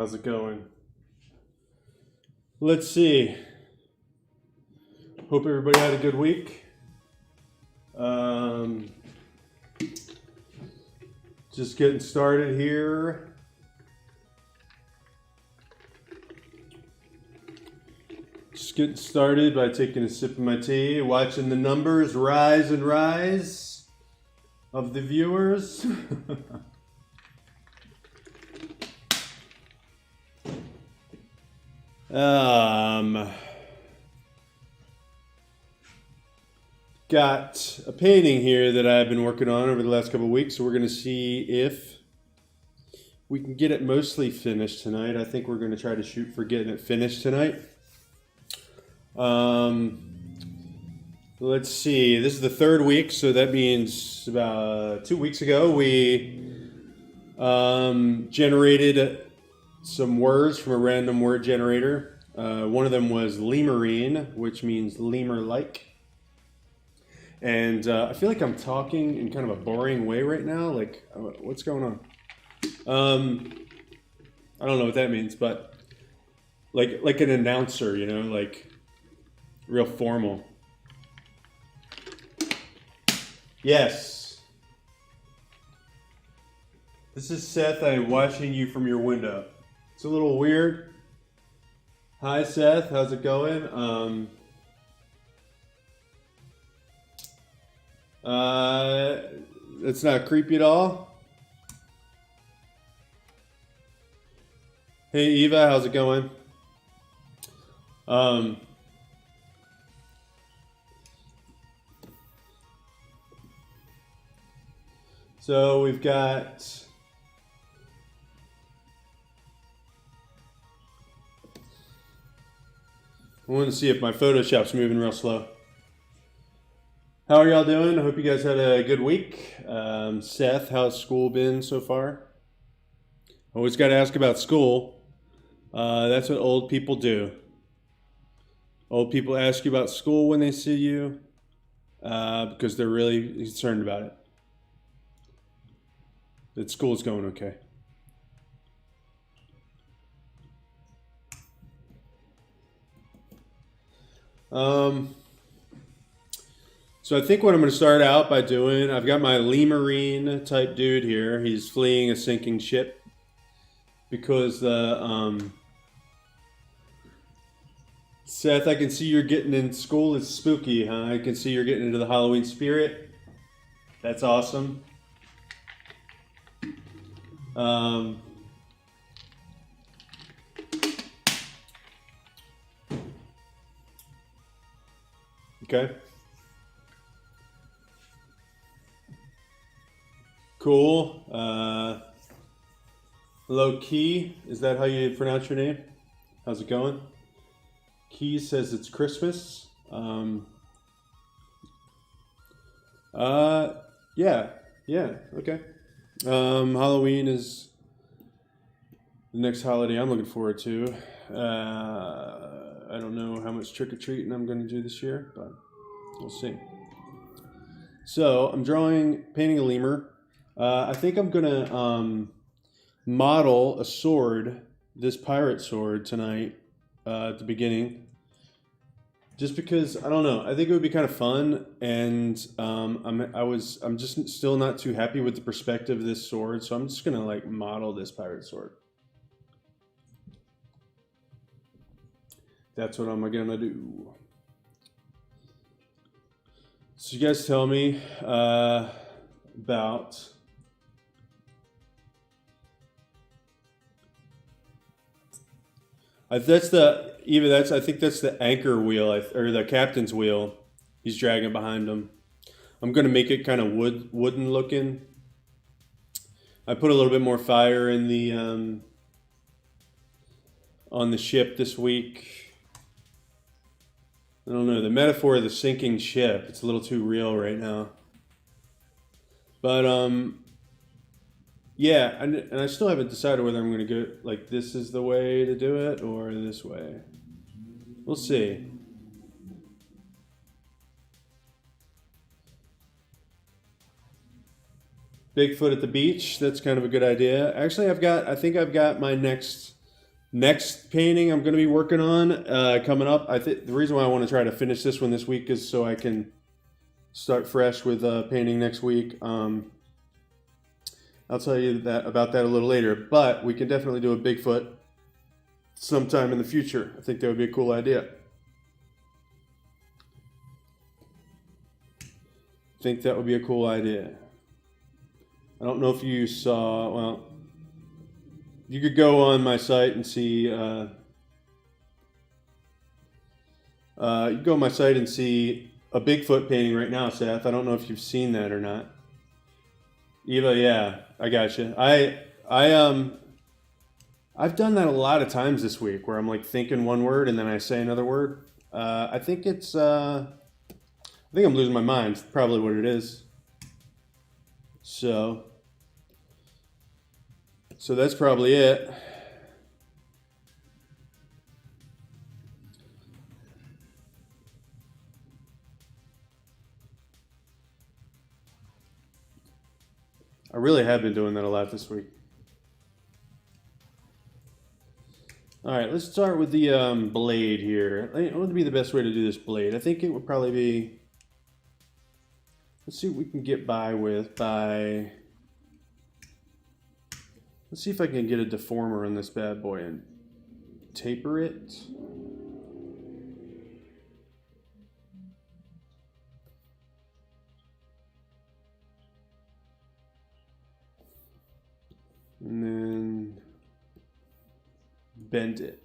How's it going? Let's see. Hope everybody had a good week. Just getting started here. Just getting started by taking a sip of my tea, watching the numbers rise and rise of the viewers. Got a painting here that I've been working on over the last couple of weeks, so we're going to see if we can get it mostly finished tonight. I think we're going to try to shoot for getting it finished tonight. Let's see. This is the third week, so that means about 2 weeks ago we generated some words from a random word generator. One of them was lemurine, which means lemur-like. And I feel like I'm talking in kind of a boring way right now. Like, what's going on? I don't know what that means, but like an announcer, you know, like real formal. Yes. This is Seth. I'm watching you from your window. It's a little weird. Hi, Seth. How's it going? It's not creepy at all. Hey, Eva. How's it going? So we've got... I want to see if my Photoshop's moving real slow. How are y'all doing? I hope you guys had a good week. Seth, how's school been so far? Always got to ask about school. That's what old people do. Old people ask you about school when they see you because they're really concerned about it. That school's going okay. So I think what I'm going to start out by doing, I've got my lemurine type dude here. He's fleeing a sinking ship because the Seth, I can see you're getting in school is spooky, huh? I can see you're getting into the Halloween spirit. That's awesome. Okay. Cool. Hello, Key. Is that how you pronounce your name? How's it going? Key says it's Christmas. Yeah, okay. Halloween is the next holiday I'm looking forward to. I don't know how much trick-or-treating I'm going to do this year, but we'll see. So I'm painting a lemur. I think I'm going to model a sword, this pirate sword tonight at the beginning. Just because, I don't know, I think it would be kind of fun, and I'm just still not too happy with the perspective of this sword, so I'm just going to like model this pirate sword. That's what I'm going to do. So you guys tell me about... I think that's the anchor wheel, or the captain's wheel. He's dragging behind him. I'm going to make it kind of wooden looking. I put a little bit more fire in the on the ship this week. I don't know, the metaphor of the sinking ship, it's a little too real right now. But yeah, and I still haven't decided whether I'm going to go, like, this is the way to do it or this way. We'll see. Bigfoot at the beach, that's kind of a good idea. Actually, I think I've got my next Next painting I'm going to be working on coming up. I think the reason why I want to try to finish this one this week is so I can start fresh with painting next week. I'll tell you about that a little later, but we can definitely do a Bigfoot sometime in the future. I think that would be a cool idea. I think that would be a cool idea. I don't know if you saw, well, you could go on my site and see, you could go on my site and see a Bigfoot painting right now, Seth. I don't know if you've seen that or not. Eva, yeah, I gotcha. I've done that a lot of times this week where I'm like thinking one word and then I say another word. I think I'm losing my mind. It's probably what it is. So that's probably it. I really have been doing that a lot this week. All right, let's start with the blade here. What would be the best way to do this blade? I think it would probably be, let's see what we can get by with let's see if I can get a deformer on this bad boy and taper it. And then bend it.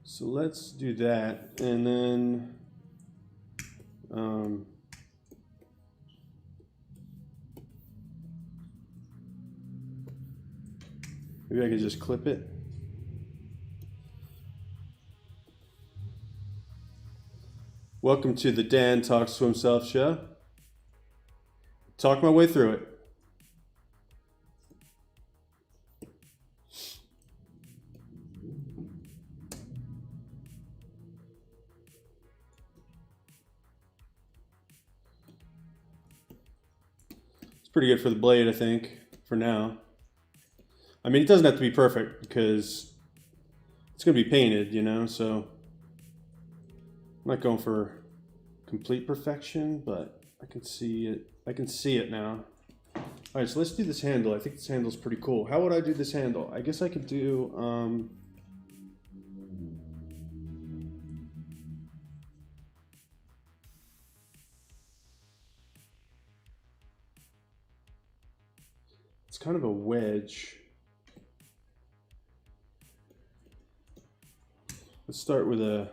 So let's do that, and then maybe I could just clip it. Welcome to the Dan Talks to Himself show. Talk my way through it. Pretty good for the blade, I think, for now. I mean, it doesn't have to be perfect because it's going to be painted, you know, so I'm not going for complete perfection, but I can see it. I can see it now. All right, so let's do this handle. I think this handle's pretty cool. How would I do this handle? I guess I could do, it's kind of a wedge. Let's start with a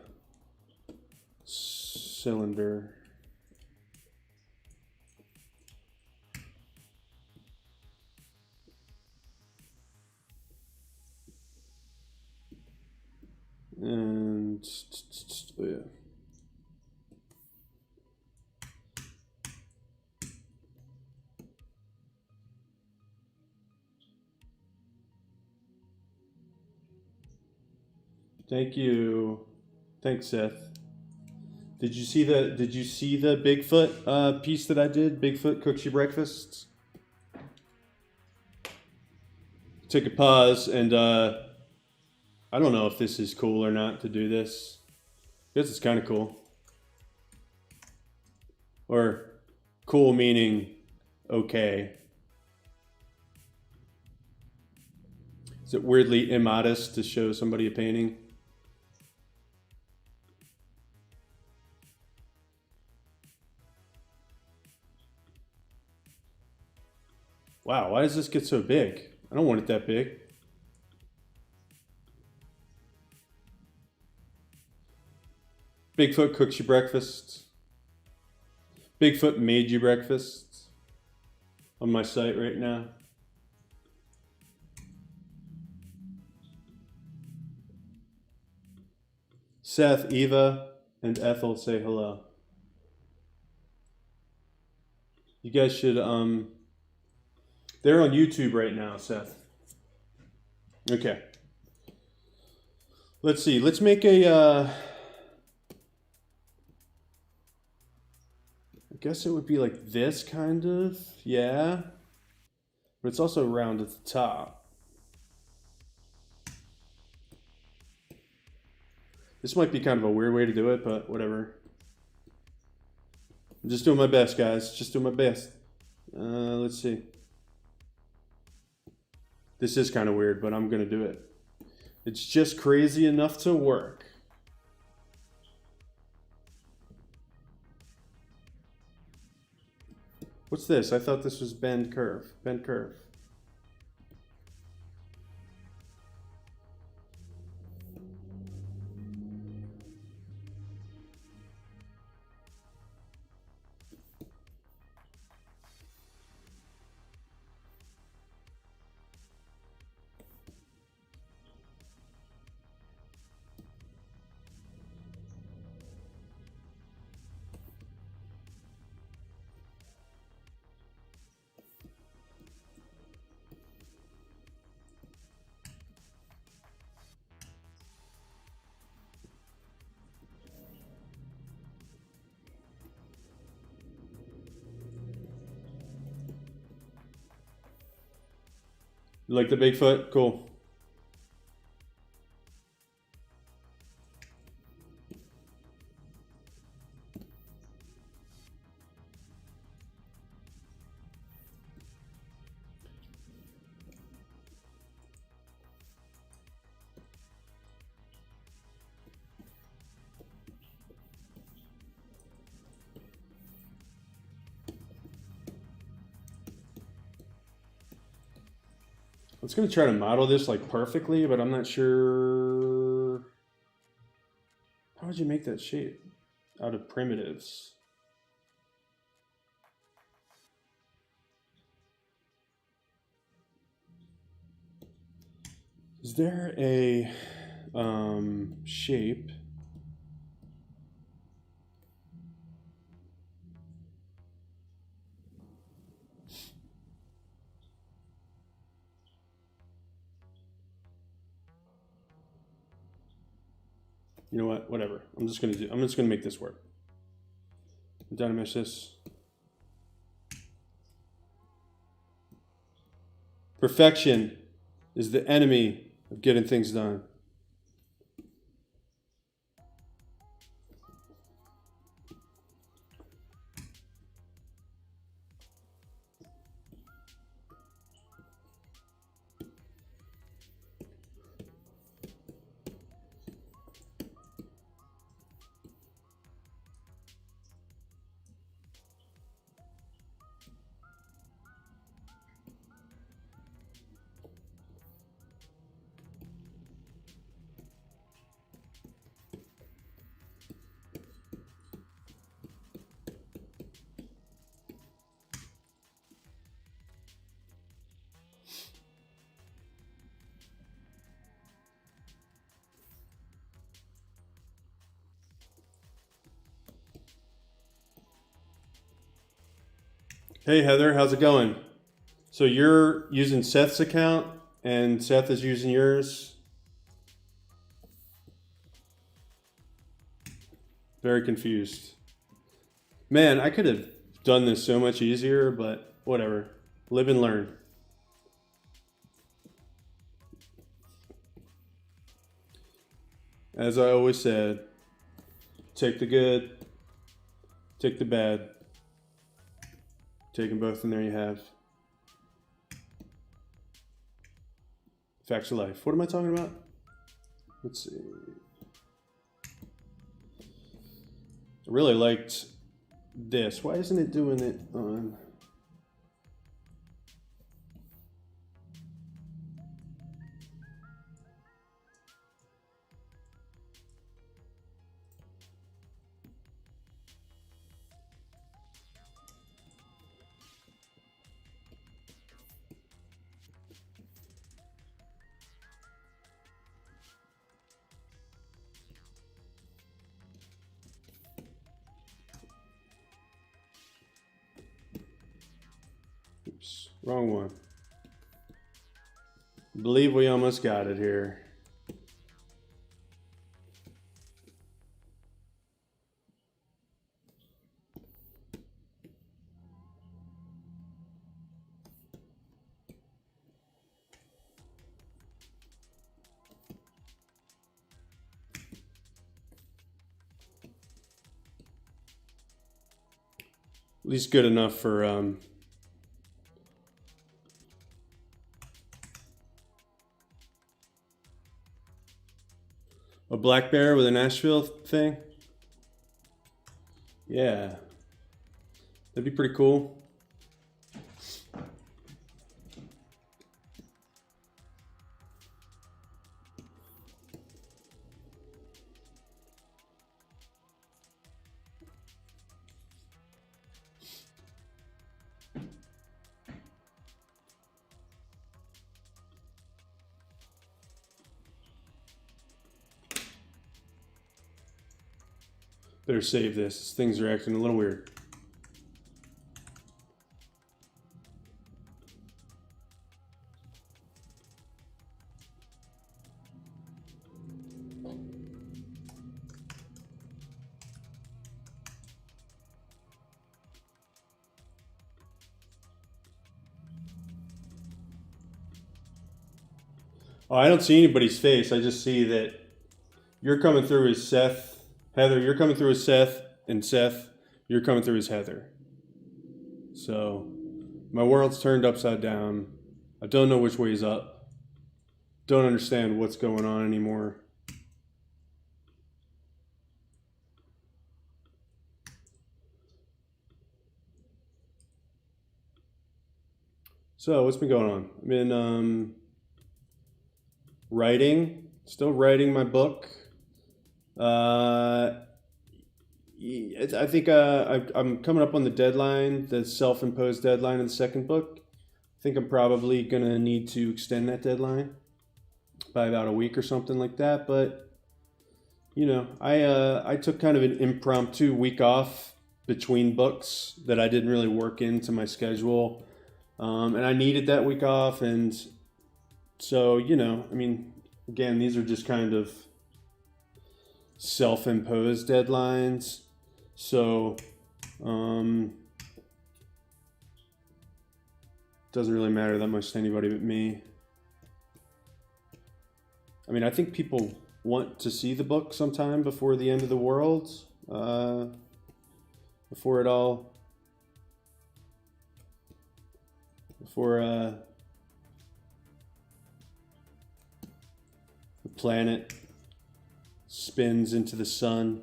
cylinder. And oh yeah. Thank you. Thanks, Seth. Did you see the Bigfoot piece that I did? Bigfoot cooks you breakfasts. Took a pause, and I don't know if this is cool or not to do this. I guess it's kind of cool. Or cool meaning okay. Is it weirdly immodest to show somebody a painting? Wow, why does this get so big? I don't want it that big. Bigfoot cooks you breakfast. Bigfoot made you breakfast. On my site right now. Seth, Eva, and Ethel say hello. You guys should, they're on YouTube right now, Seth. Okay. Let's see. Let's make a, I guess it would be like this kind of, yeah. But it's also round at the top. This might be kind of a weird way to do it, but whatever. I'm just doing my best, guys. Just doing my best. Let's see. This is kind of weird, but I'm going to do it. It's just crazy enough to work. What's this? I thought this was bend curve. Bend curve. You like the Bigfoot? Cool. I was going to try to model this like perfectly, but I'm not sure. How would you make that shape out of primitives? Is there a shape? You know what? Whatever. I'm just gonna make this work. Dynamesh this. Perfection is the enemy of getting things done. Hey Heather, how's it going? So you're using Seth's account and Seth is using yours? Very confused. Man, I could have done this so much easier, but whatever. Live and learn. As I always said, take the good, take the bad. Take them both, and there you have facts of life. What am I talking about? Let's see. I really liked this. Why isn't it doing it on? Wrong one. Believe we almost got it here. At least good enough for a black bear with a Nashville thing. Yeah, that'd be pretty cool. Better save this. Things are acting a little weird. Oh, I don't see anybody's face. I just see that you're coming through as Seth. Heather, you're coming through as Seth, and Seth, you're coming through as Heather. So, my world's turned upside down. I don't know which way's up. Don't understand what's going on anymore. So, what's been going on? I've been writing, still writing my book. I think I'm coming up on the deadline, the self-imposed deadline of the second book. I think I'm probably going to need to extend that deadline by about a week or something like that. But, you know, I took kind of an impromptu week off between books that I didn't really work into my schedule. And I needed that week off. And so, you know, I mean, again, these are just kind of self-imposed deadlines. So, doesn't really matter that much to anybody but me. I mean, I think people want to see the book sometime before the end of the world, before the planet spins into the sun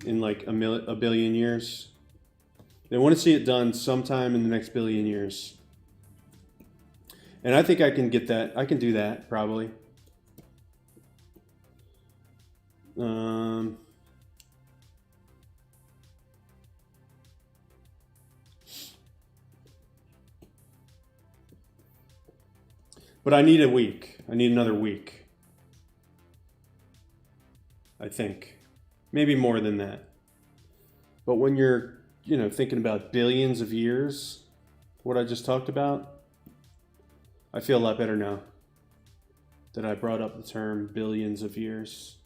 in like a billion years. They want to see it done sometime in the next billion years. And I think I can get that. I can do that, probably. But I need a week. I need another week. I think. Maybe more than that. But when you're, you know, thinking about billions of years, what I just talked about, I feel a lot better now that I brought up the term billions of years.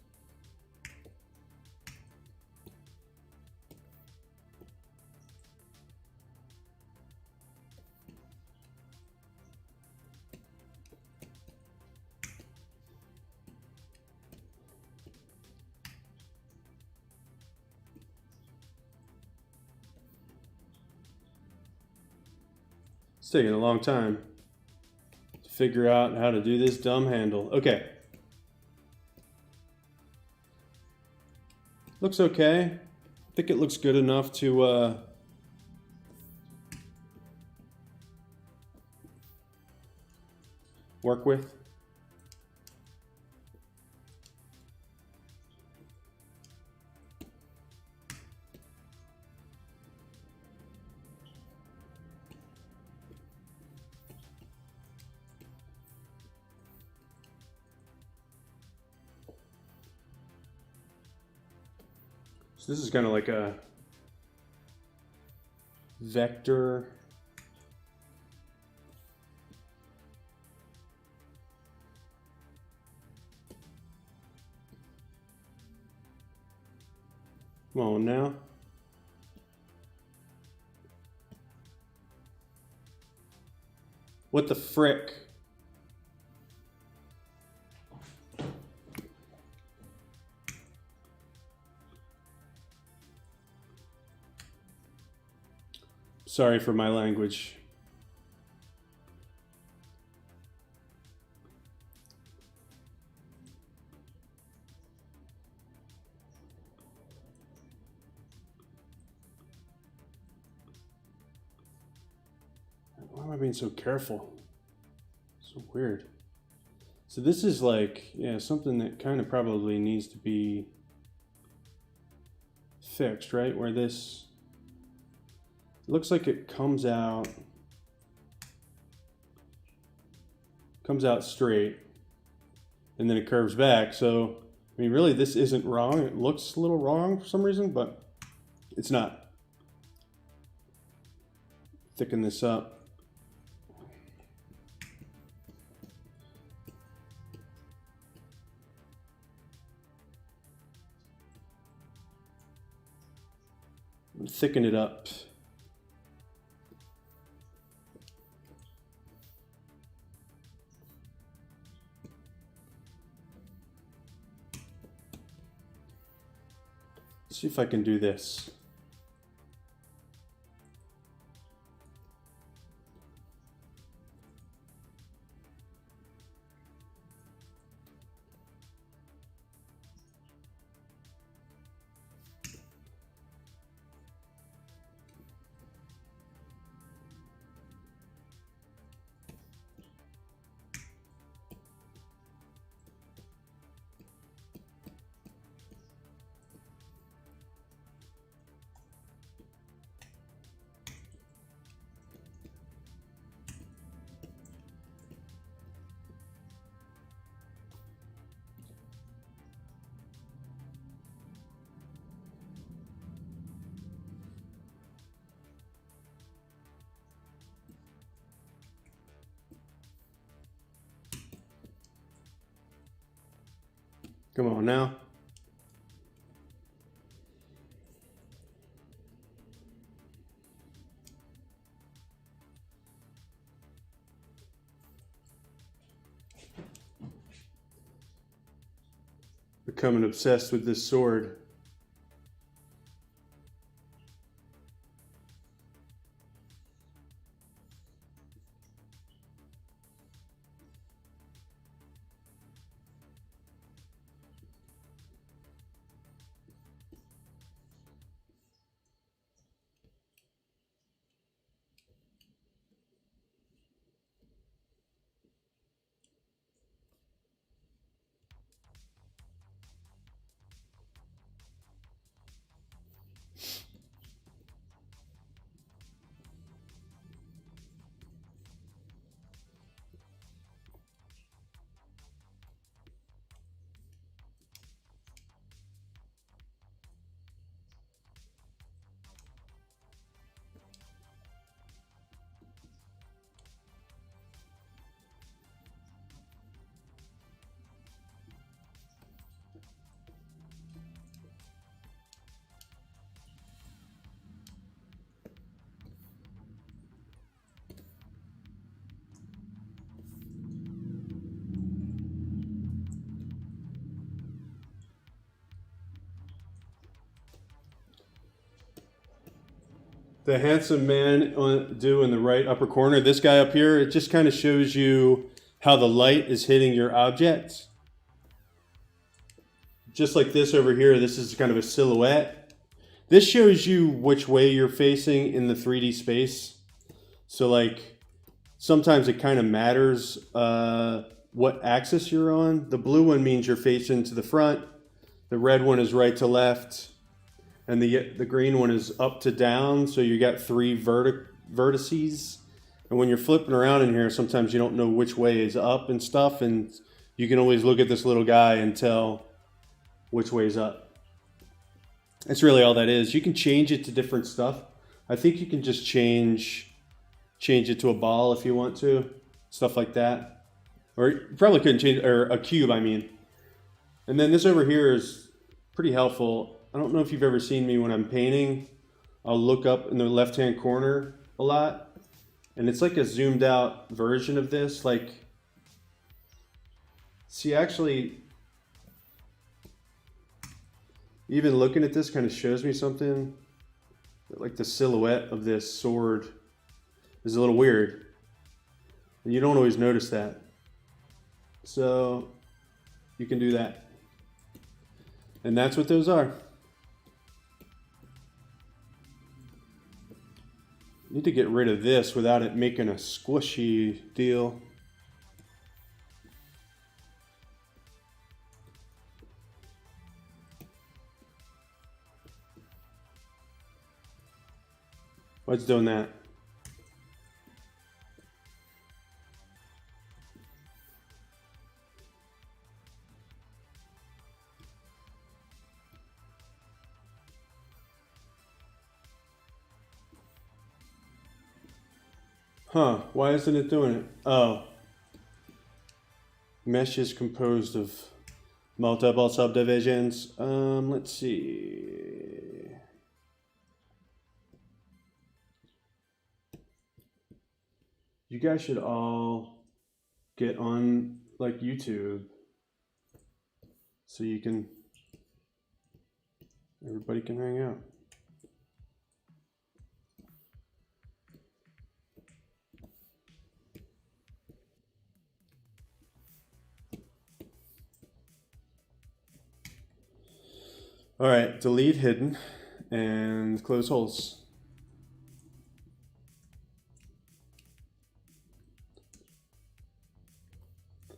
It's taking a long time to figure out how to do this dumb handle. Okay. Looks okay. I think it looks good enough to work with. So this is kind of like a vector. Come on now. What the frick? Sorry for my language. Why am I being so careful? So weird. So this is like, yeah, something that kind of probably needs to be fixed, right? Where this looks like it comes out straight and then it curves back. So, I mean, really this isn't wrong. It looks a little wrong for some reason, but it's not. Thicken this up. Thicken it up. See if I can do this. Come on now. Becoming obsessed with this sword. The handsome man do in the right upper corner, this guy up here, it just kind of shows you how the light is hitting your object. Just like this over here, this is kind of a silhouette. This shows you which way you're facing in the 3D space. So like, sometimes it kind of matters what axis you're on. The blue one means you're facing to the front. The red one is right to left. And the green one is up to down, so you got 3 vertices. And when you're flipping around in here, sometimes you don't know which way is up and stuff, and you can always look at this little guy and tell which way is up. That's really all that is. You can change it to different stuff. I think you can just change it to a ball if you want to, stuff like that. Or you probably couldn't change, or a cube, I mean. And then this over here is pretty helpful. I don't know if you've ever seen me when I'm painting. I'll look up in the left-hand corner a lot, and it's like a zoomed out version of this. Like, see, actually, even looking at this kind of shows me something. Like the silhouette of this sword is a little weird, and you don't always notice that. So you can do that, and that's what those are. Need to get rid of this without it making a squishy deal. What's doing that? Huh, why isn't it doing it? Oh. Mesh is composed of multiple subdivisions. Let's see. You guys should all get on like YouTube so you can, everybody can hang out. All right, delete hidden and close holes.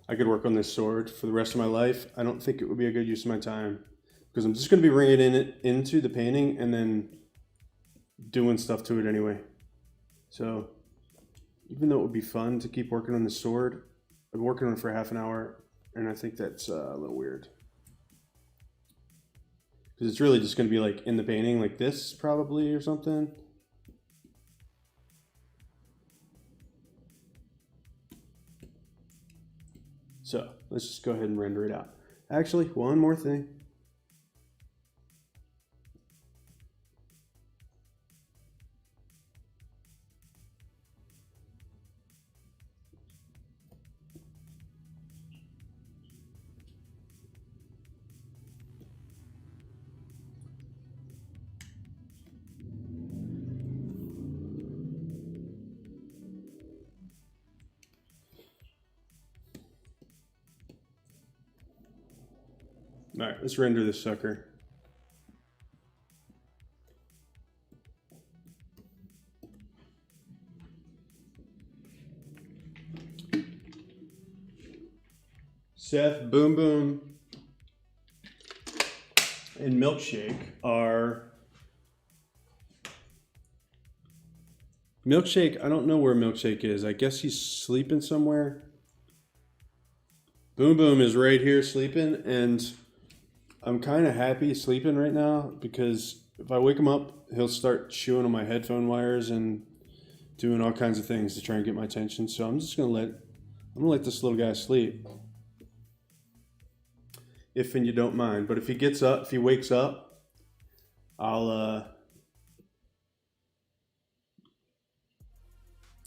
I could work on this sword for the rest of my life. I don't think it would be a good use of my time because I'm just going to be bringing it into the painting and then doing stuff to it anyway. So even though it would be fun to keep working on the sword, I've been working on it for half an hour, and I think that's a little weird. Because it's really just going to be like in the painting like this probably or something. So let's just go ahead and render it out. Actually, one more thing. All right, let's render this sucker. Seth, Boom Boom, and Milkshake are... Milkshake, I don't know where Milkshake is. I guess he's sleeping somewhere. Boom Boom is right here sleeping, and I'm kind of happy sleeping right now because if I wake him up, he'll start chewing on my headphone wires and doing all kinds of things to try and get my attention. So I'm just gonna let this little guy sleep, if and you don't mind. But if he wakes up,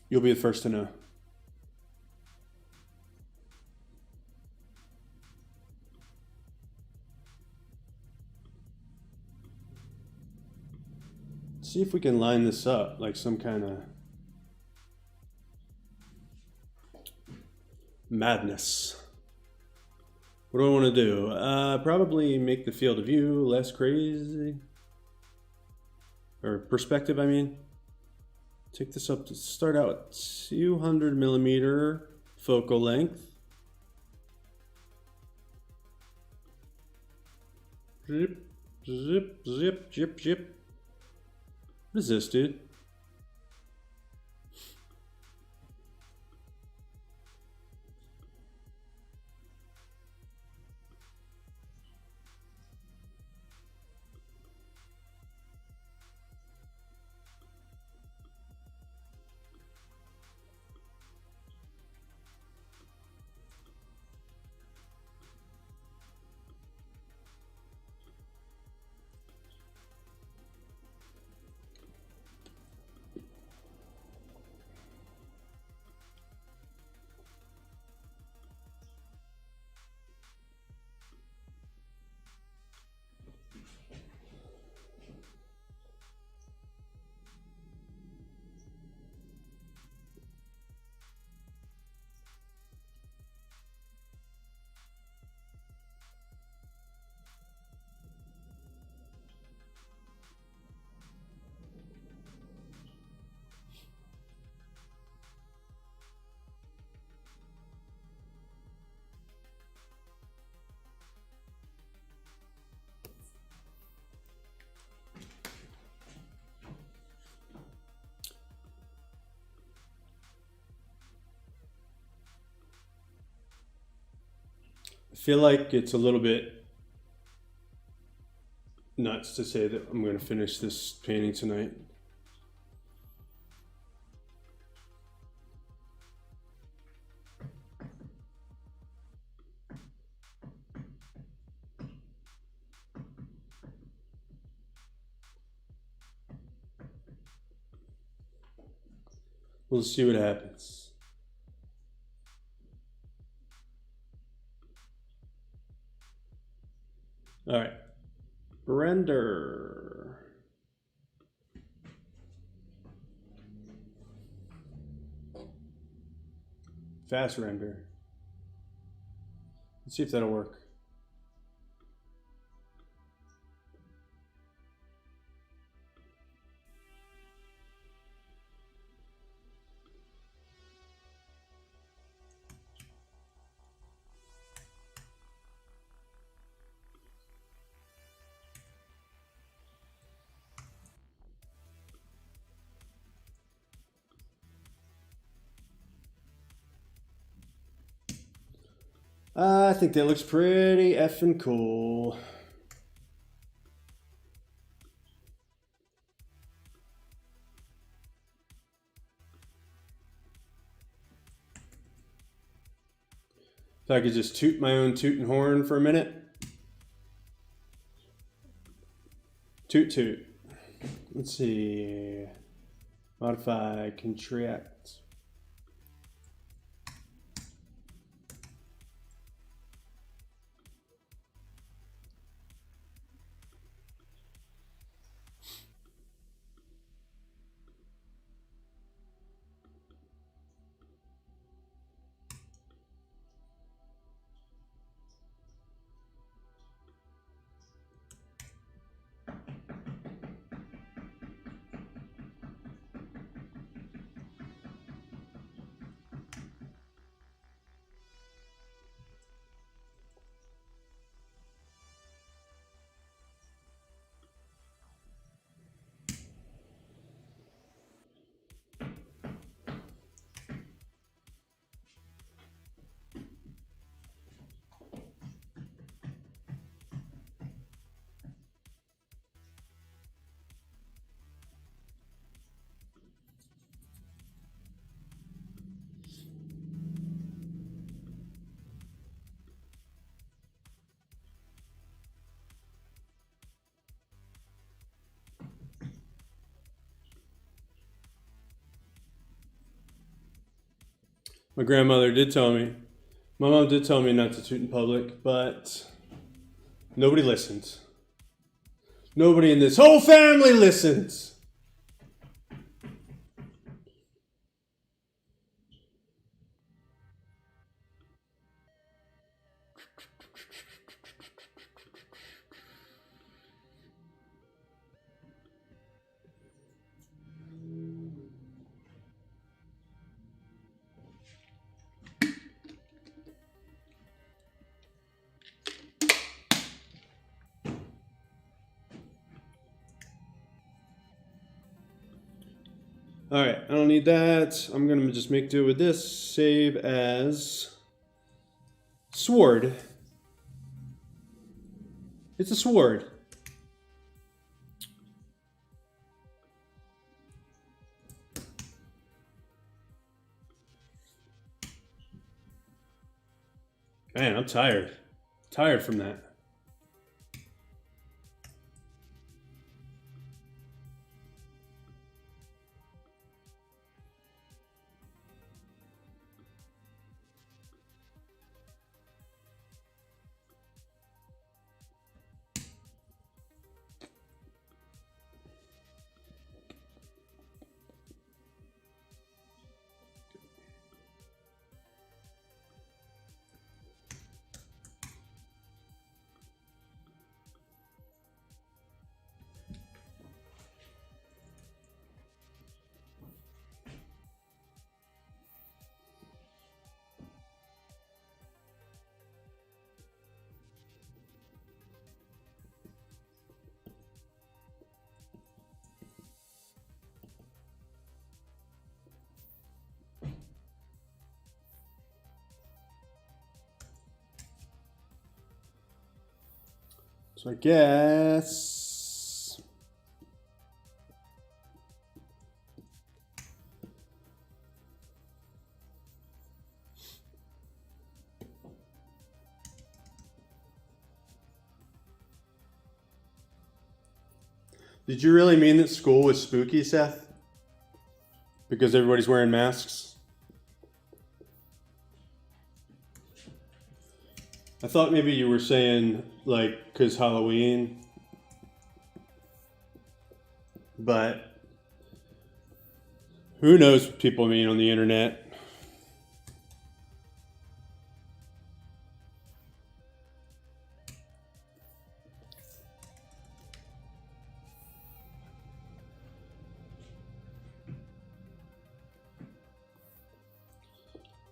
you'll be the first to know. See if we can line this up like some kind of madness. What do I want to do? Probably make the field of view less crazy. Or perspective, I mean. Take this up to start out at 200 millimeter focal length. Zip, zip, zip, zip, zip. What is this, dude? feel like it's a little bit nuts to say that I'm going to finish this painting tonight. We'll see what happens. All right, render. Fast render. Let's see if that'll work. I think that looks pretty effing cool. If I could just toot my own tootin' horn for a minute. Toot toot. Let's see. Modify, contract. My grandmother did tell me, my mom did tell me not to toot in public, but nobody listens. Nobody in this whole family listens. All right, I don't need that. I'm gonna just make do with this. Save as sword. It's a sword. Man, I'm tired. Tired from that. So I guess did you really mean that school was spooky, Seth? Because everybody's wearing masks? I thought maybe you were saying, like, because Halloween. But who knows what people mean on the internet?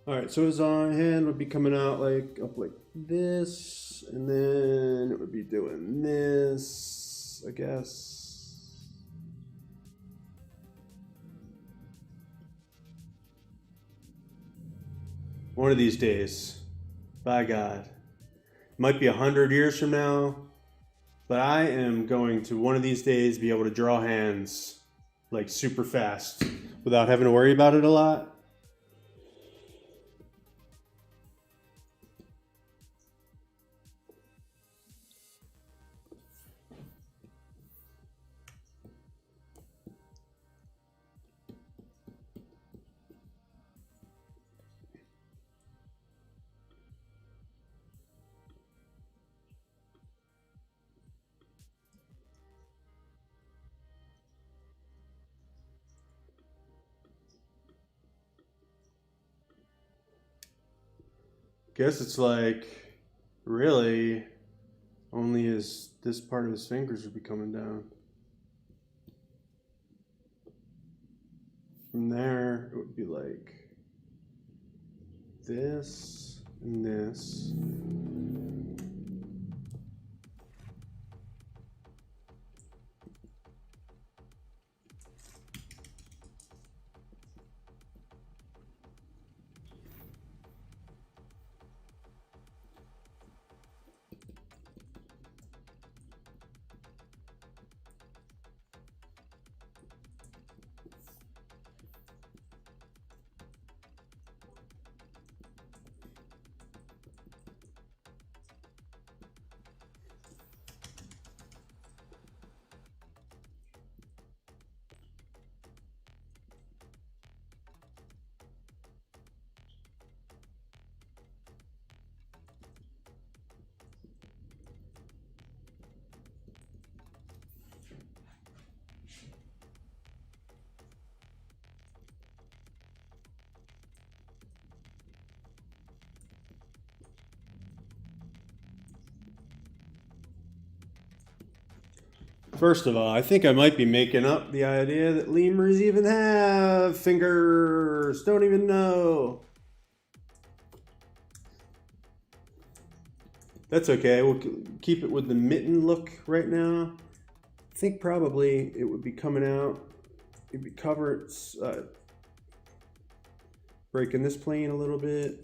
All right, so his hand would be coming out like up like this, and then it would be doing this, I guess. One of these days, by God, might be 100 years from now, but I am going to one of these days be able to draw hands like super fast without having to worry about it a lot. Guess it's like really only this part of his fingers would be coming down. From there, it would be like this and this. First of all, I think I might be making up the idea that lemurs even have fingers. Don't even know. That's okay. We'll keep it with the mitten look right now. I think probably it would be coming out. It'd be covered, breaking this plane a little bit.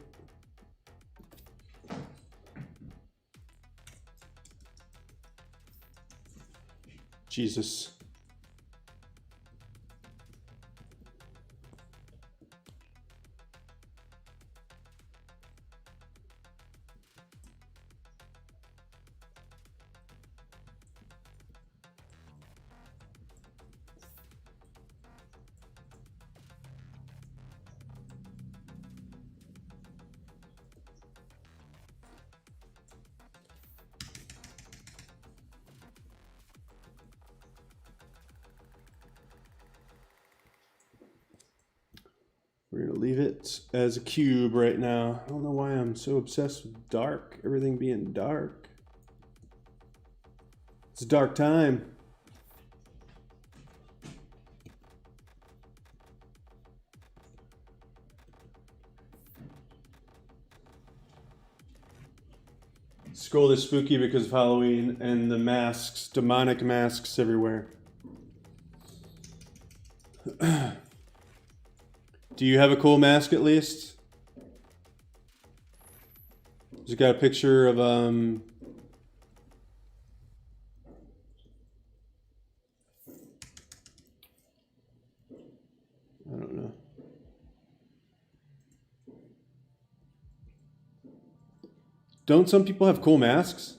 Jesus. We're gonna leave it as a cube right now. I don't know why I'm so obsessed with dark, everything being dark. It's a dark time. School is spooky because of Halloween and the masks, demonic masks everywhere. Do you have a cool mask at least? Just got a picture of don't some people have cool masks?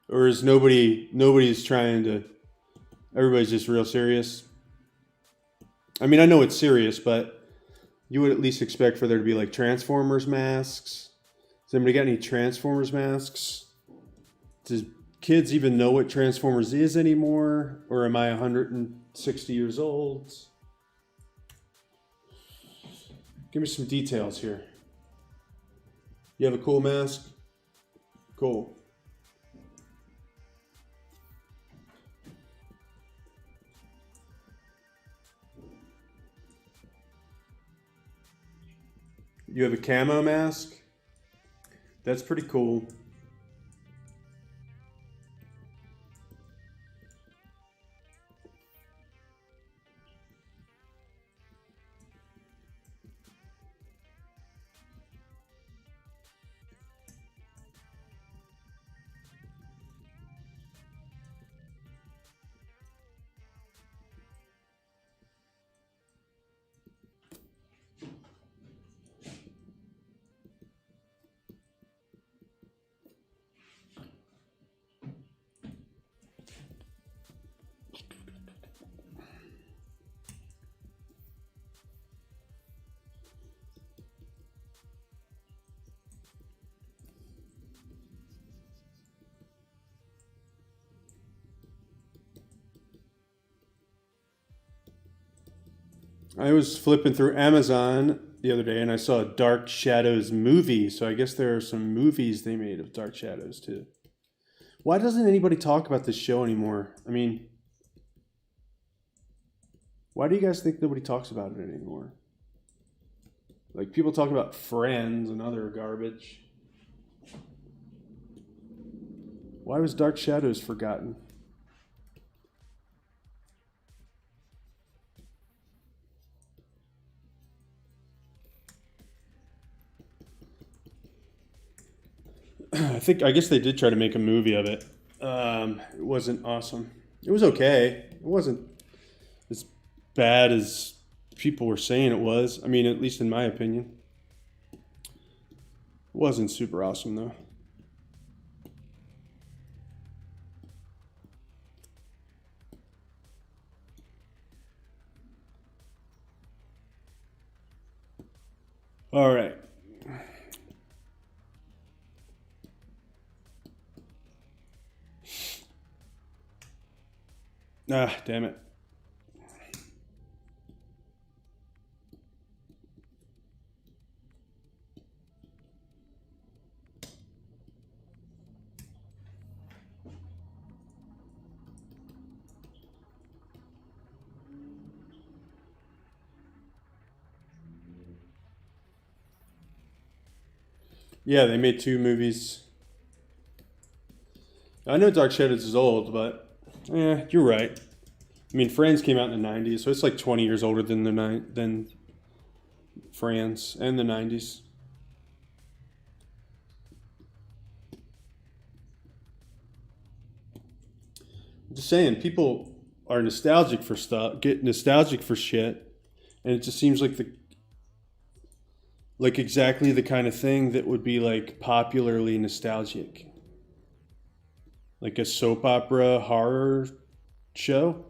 Or is nobody's trying to, everybody's just real serious? I mean, I know it's serious, but you would at least expect for there to be like Transformers masks. Does anybody got any Transformers masks? Does kids even know what Transformers is anymore? Or am I 160 years old? Give me some details here. You have a cool mask? Cool. You have a camo mask? That's pretty cool. I was flipping through Amazon the other day and I saw a Dark Shadows movie. So I guess there are some movies they made of Dark Shadows too. Why doesn't anybody talk about this show anymore? I mean, why do you guys think nobody talks about it anymore? Like people talk about Friends and other garbage. Why was Dark Shadows forgotten? I guess they did try to make a movie of it. It wasn't awesome. It was okay. It wasn't as bad as people were saying it was. I mean, at least in my opinion. It wasn't super awesome though. All right. Ah, damn it. Yeah, they made 2 movies. I know Dark Shadows is old, but yeah, you're right. I mean, Friends came out in the 90s, so it's like 20 years older than than Friends and the 90s. I'm just saying, people are nostalgic for stuff, get nostalgic for shit, and it just seems like exactly the kind of thing that would be like popularly nostalgic. Like a soap opera horror show,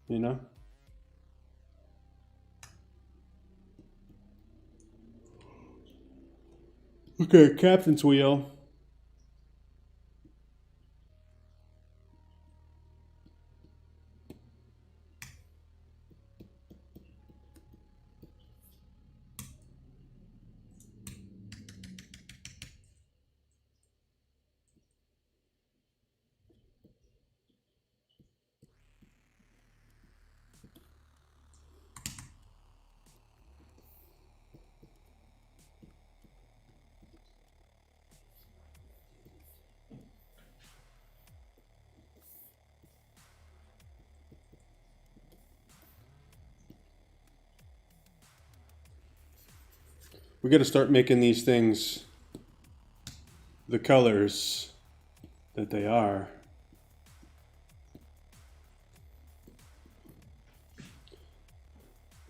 you know? Okay, Captain's Wheel. We got to start making these things the colors that they are.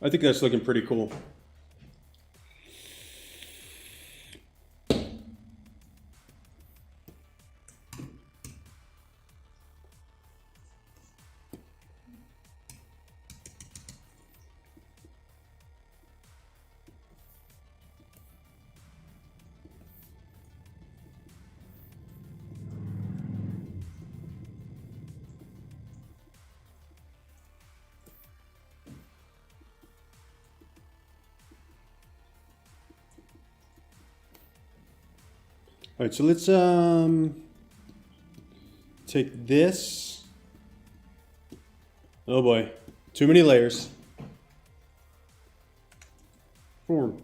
I think that's looking pretty cool. All right, so let's take this. Oh boy, too many layers. Form.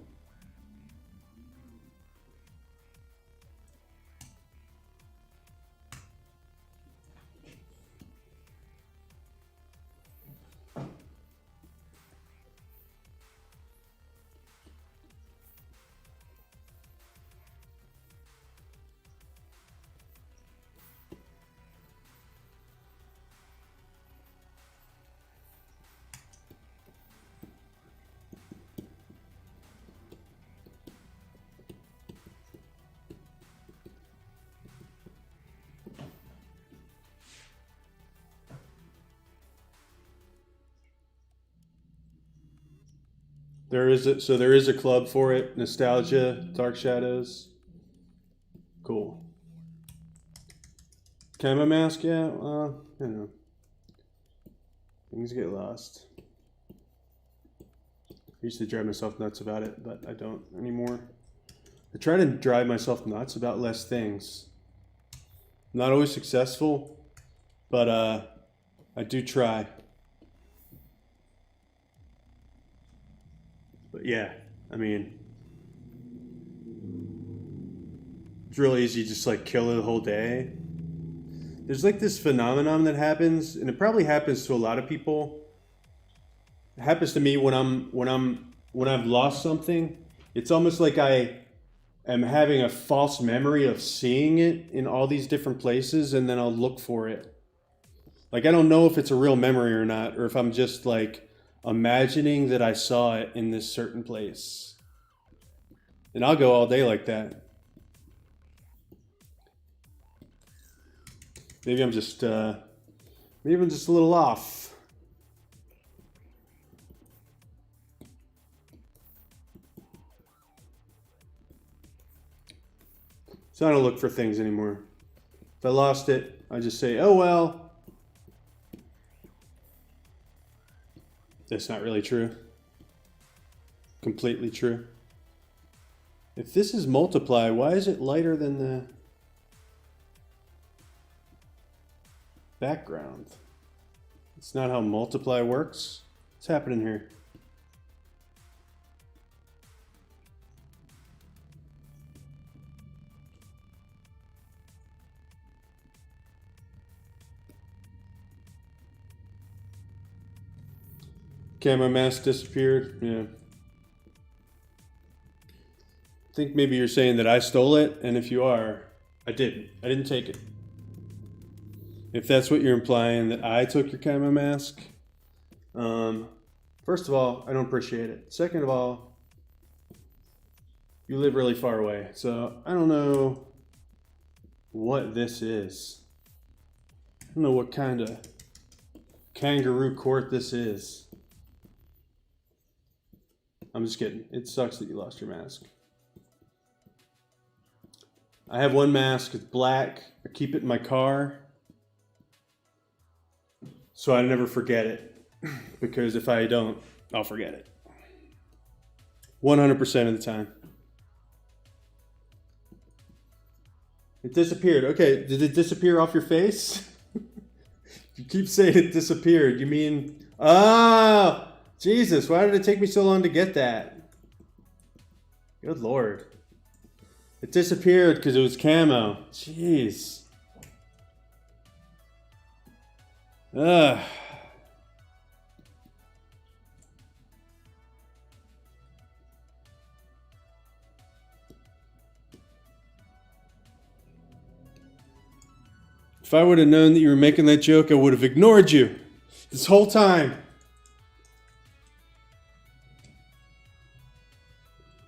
There is a club for it. Nostalgia, Dark Shadows. Cool. Camo mask, yeah. I don't know. Things get lost. I used to drive myself nuts about it, but I don't anymore. I try to drive myself nuts about less things. Not always successful, but I do try. But yeah, I mean, it's real easy to just like kill it the whole day. There's like this phenomenon that happens, and it probably happens to a lot of people. It happens to me when I've lost something. It's almost like I am having a false memory of seeing it in all these different places, and then I'll look for it. Like I don't know if it's a real memory or not, or if I'm just like imagining that I saw it in this certain place. And I'll go all day like that. Maybe I'm just a little off. So I don't look for things anymore. If I lost it, I just say, oh well. That's not really true. Completely true. If this is multiply, why is it lighter than the background? It's not how multiply works. What's happening here? Camera mask disappeared. Yeah. I think maybe you're saying that I stole it, and if you are, I didn't. I didn't take it. If that's what you're implying, that I took your camo mask, first of all, I don't appreciate it. Second of all, you live really far away, so I don't know what this is. I don't know what kind of kangaroo court this is. I'm just kidding. It sucks that you lost your mask. I have one mask. It's black. I keep it in my car so I never forget it. Because if I don't, I'll forget it. 100% of the time. It disappeared. Okay, did it disappear off your face? You keep saying it disappeared. You mean... Ah! Jesus, why did it take me so long to get that? Good Lord. It disappeared because it was camo. Jeez. Ugh. If I would have known that you were making that joke, I would have ignored you this whole time.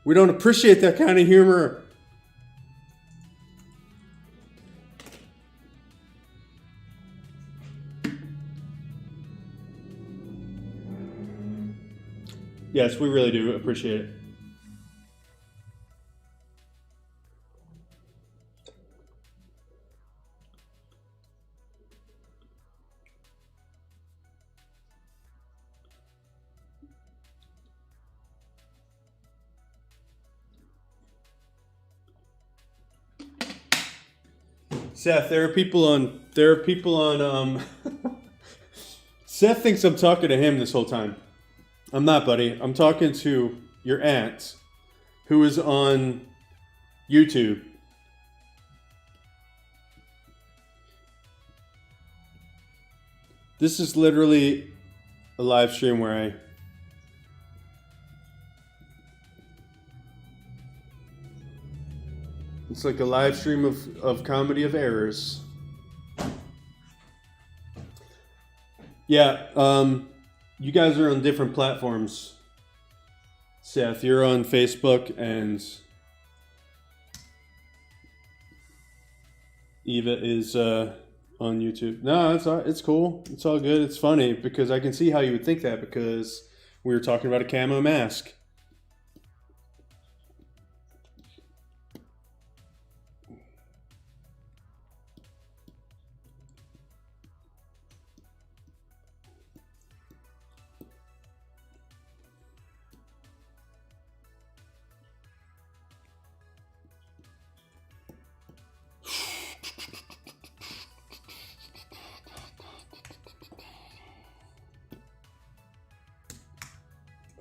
We don't appreciate that kind of humor. Yes, we really do appreciate it. Seth, there are people on Seth thinks I'm talking to him this whole time. I'm not, buddy. I'm talking to your aunt who is on YouTube. This is literally a live stream where it's like a live stream of comedy of errors. Yeah, you guys are on different platforms. Seth, you're on Facebook and Eva is on YouTube. No, it's cool. It's all good. It's funny because I can see how you would think that because we were talking about a camo mask.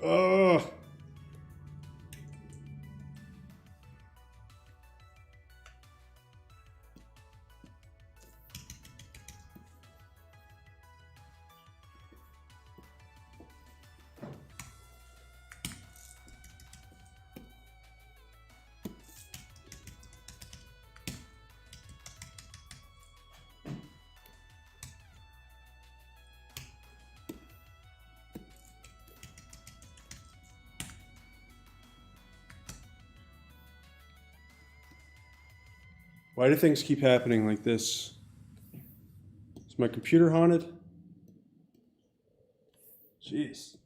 Oh. Why do things keep happening like this? Is my computer haunted? Jeez.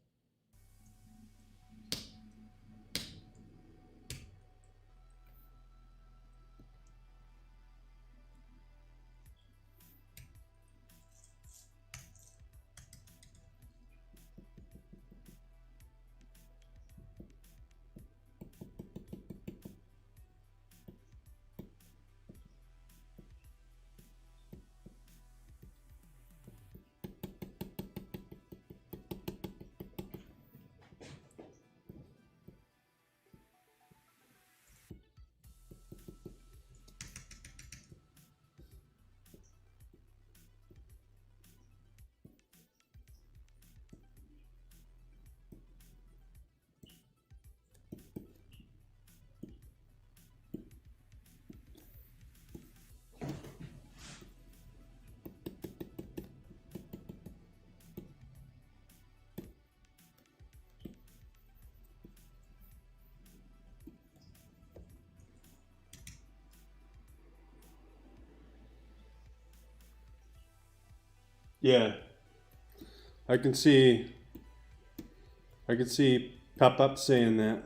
Yeah. I can see pop-up saying that.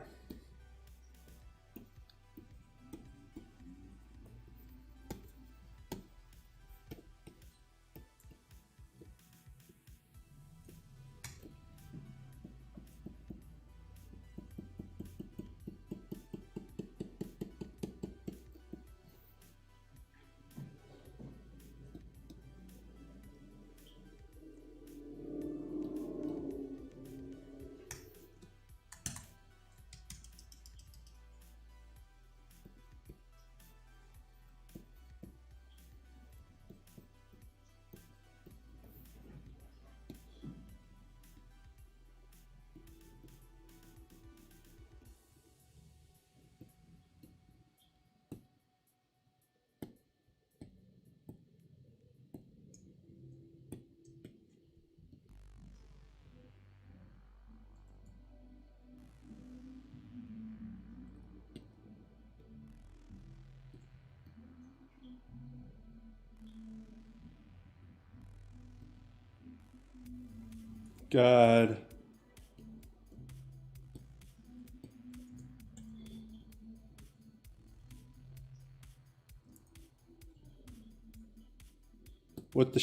God. What the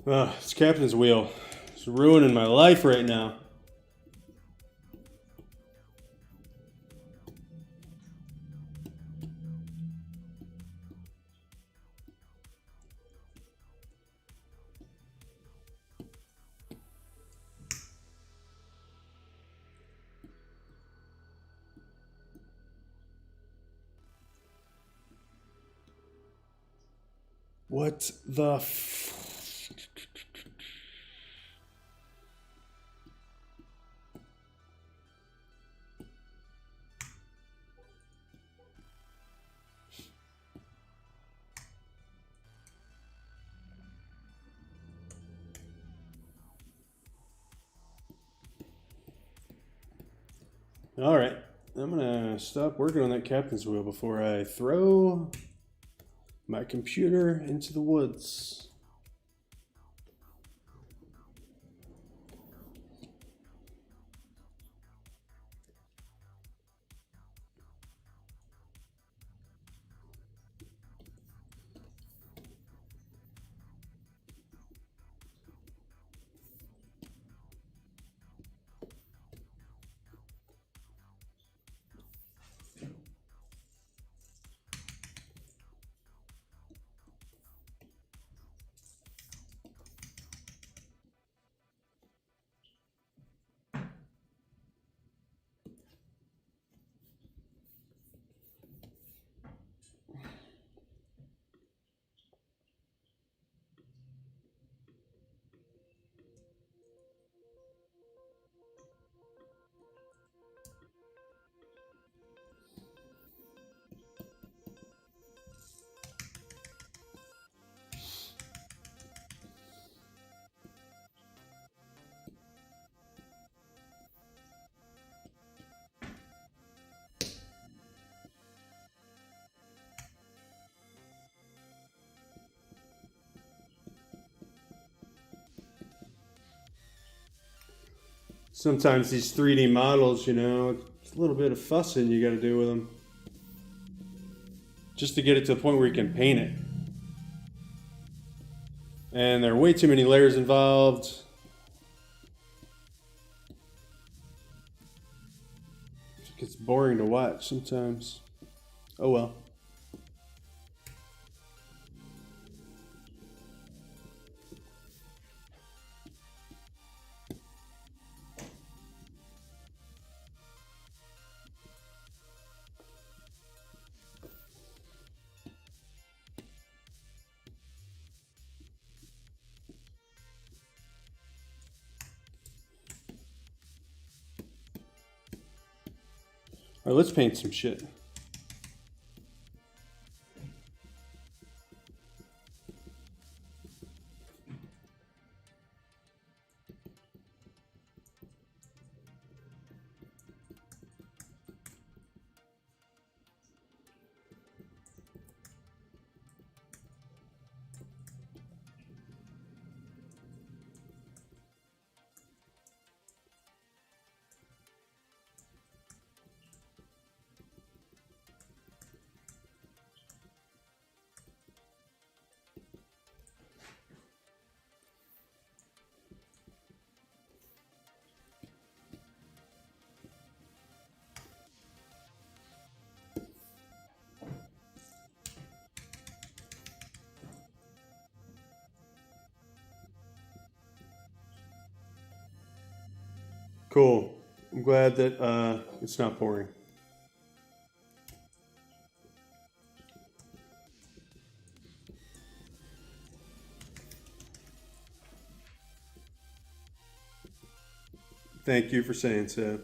It's captain's wheel. It's ruining my life right now. What the All right. I'm going to stop working on that captain's wheel before I throw my computer into the woods. Sometimes these 3D models, you know, it's a little bit of fussing you got to do with them. Just to get it to the point where you can paint it. And there are way too many layers involved. It gets boring to watch sometimes. Oh well. All right, let's paint some shit. Cool. I'm glad that it's not pouring. Thank you for saying so.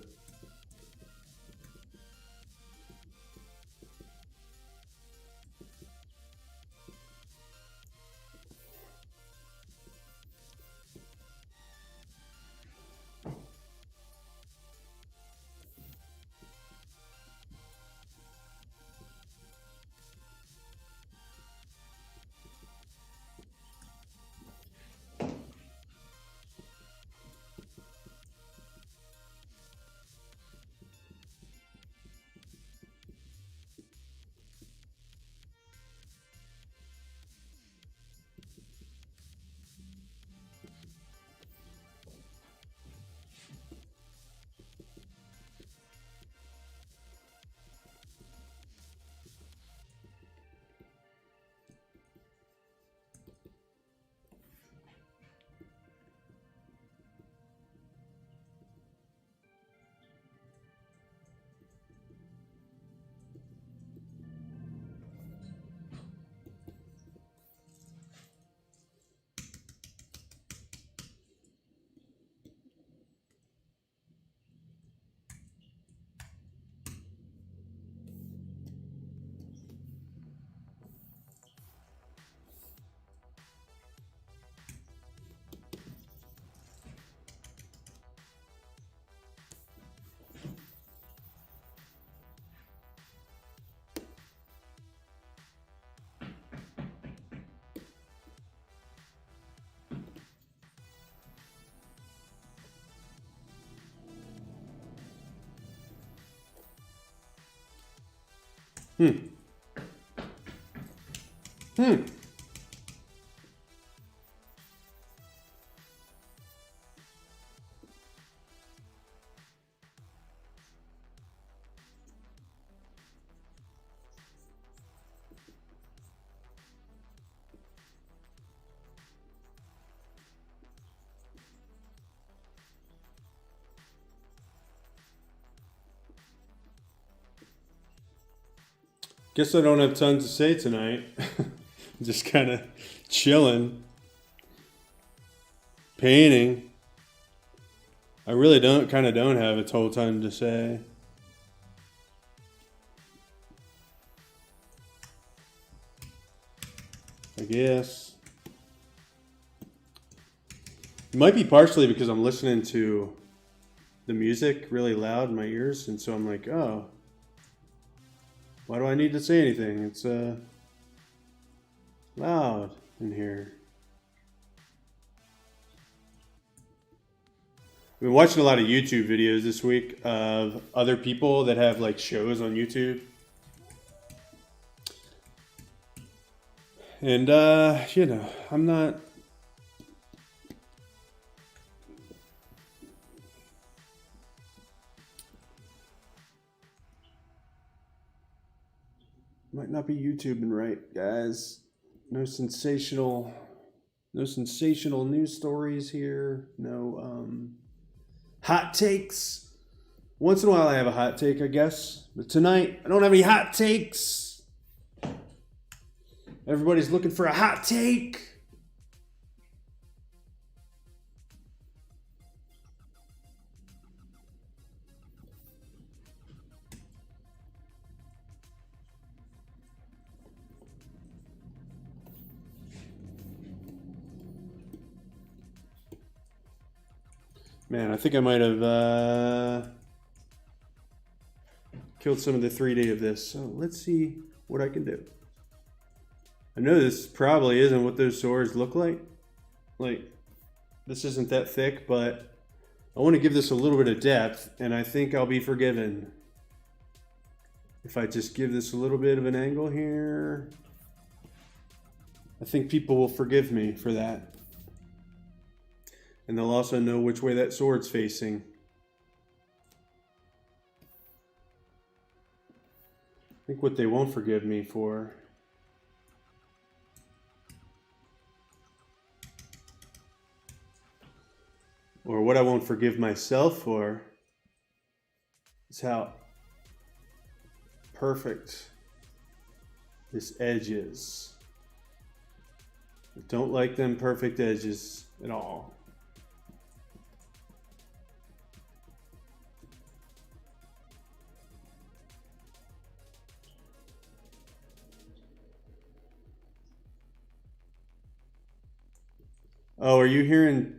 Guess I don't have tons to say tonight. Just kind of chilling, painting. I really don't have a whole ton to say. I guess. It might be partially because I'm listening to the music really loud in my ears, and so I'm like, oh, why do I need to say anything? It's loud in here. I've been watching a lot of YouTube videos this week of other people that have like shows on YouTube. And, you know, I'm not... Might not be YouTubing right, guys. No sensational news stories here. No, hot takes. Once in a while I have a hot take, I guess. But tonight, I don't have any hot takes. Everybody's looking for a hot take. Man, I think I might have killed some of the 3D of this. So let's see what I can do. I know this probably isn't what those swords look like. Like, this isn't that thick, but I want to give this a little bit of depth, and I think I'll be forgiven if I just give this a little bit of an angle here. I think people will forgive me for that. And they'll also know which way that sword's facing. I think what they won't forgive me for or what I won't forgive myself for is how perfect this edge is. I don't like them perfect edges at all. Oh, are you hearing?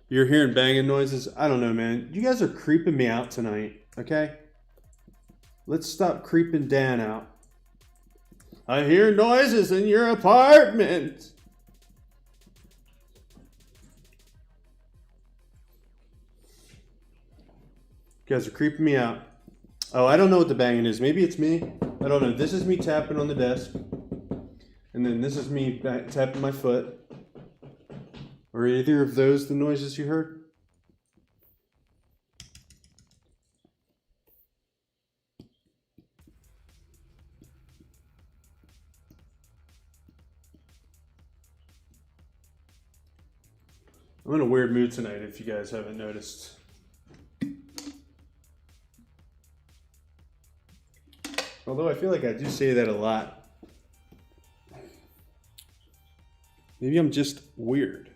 You're hearing banging noises? I don't know, man. You guys are creeping me out tonight, okay? Let's stop creeping Dan out. I hear noises in your apartment. You guys are creeping me out. Oh, I don't know what the banging is. Maybe it's me. I don't know. This is me tapping on the desk. And then this is me tapping my foot. Are either of those the noises you heard? I'm in a weird mood tonight if you guys haven't noticed. Although I feel like I do say that a lot. Maybe I'm just weird.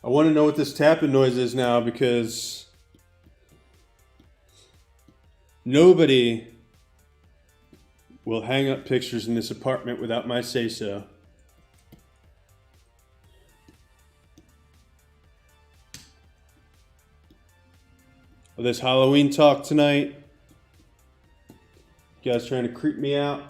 I want to know what this tapping noise is now because nobody will hang up pictures in this apartment without my say-so. of this Halloween talk tonight. You guys trying to creep me out?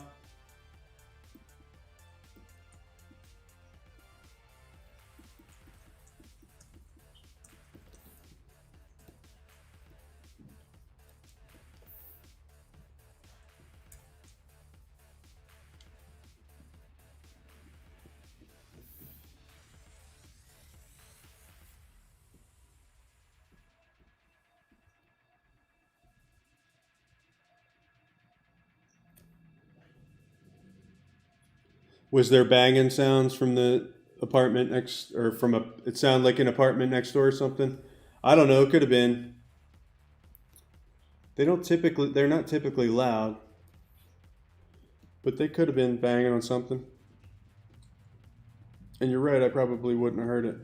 Was there banging sounds from the apartment next, or from a? It sounded like an apartment next door or something. I don't know. It could have been. They're not typically loud, but they could have been banging on something. And you're right. I probably wouldn't have heard it.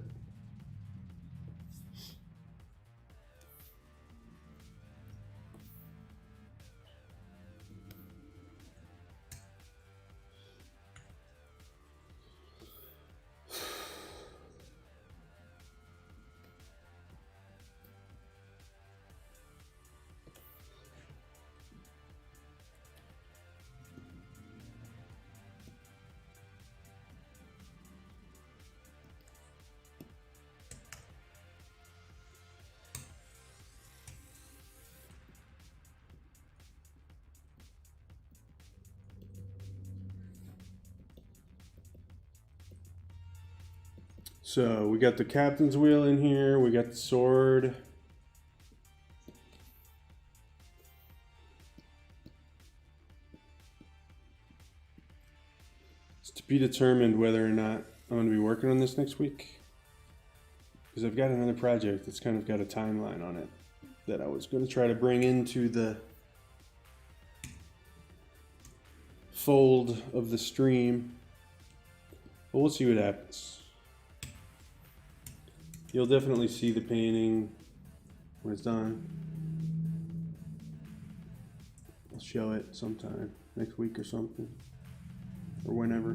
So we got the captain's wheel in here. We got the sword. It's to be determined whether or not I'm going to be working on this next week. Because I've got another project that's kind of got a timeline on it that I was going to try to bring into the fold of the stream. But we'll see what happens. You'll definitely see the painting when it's done. I'll show it sometime next week or something, or whenever.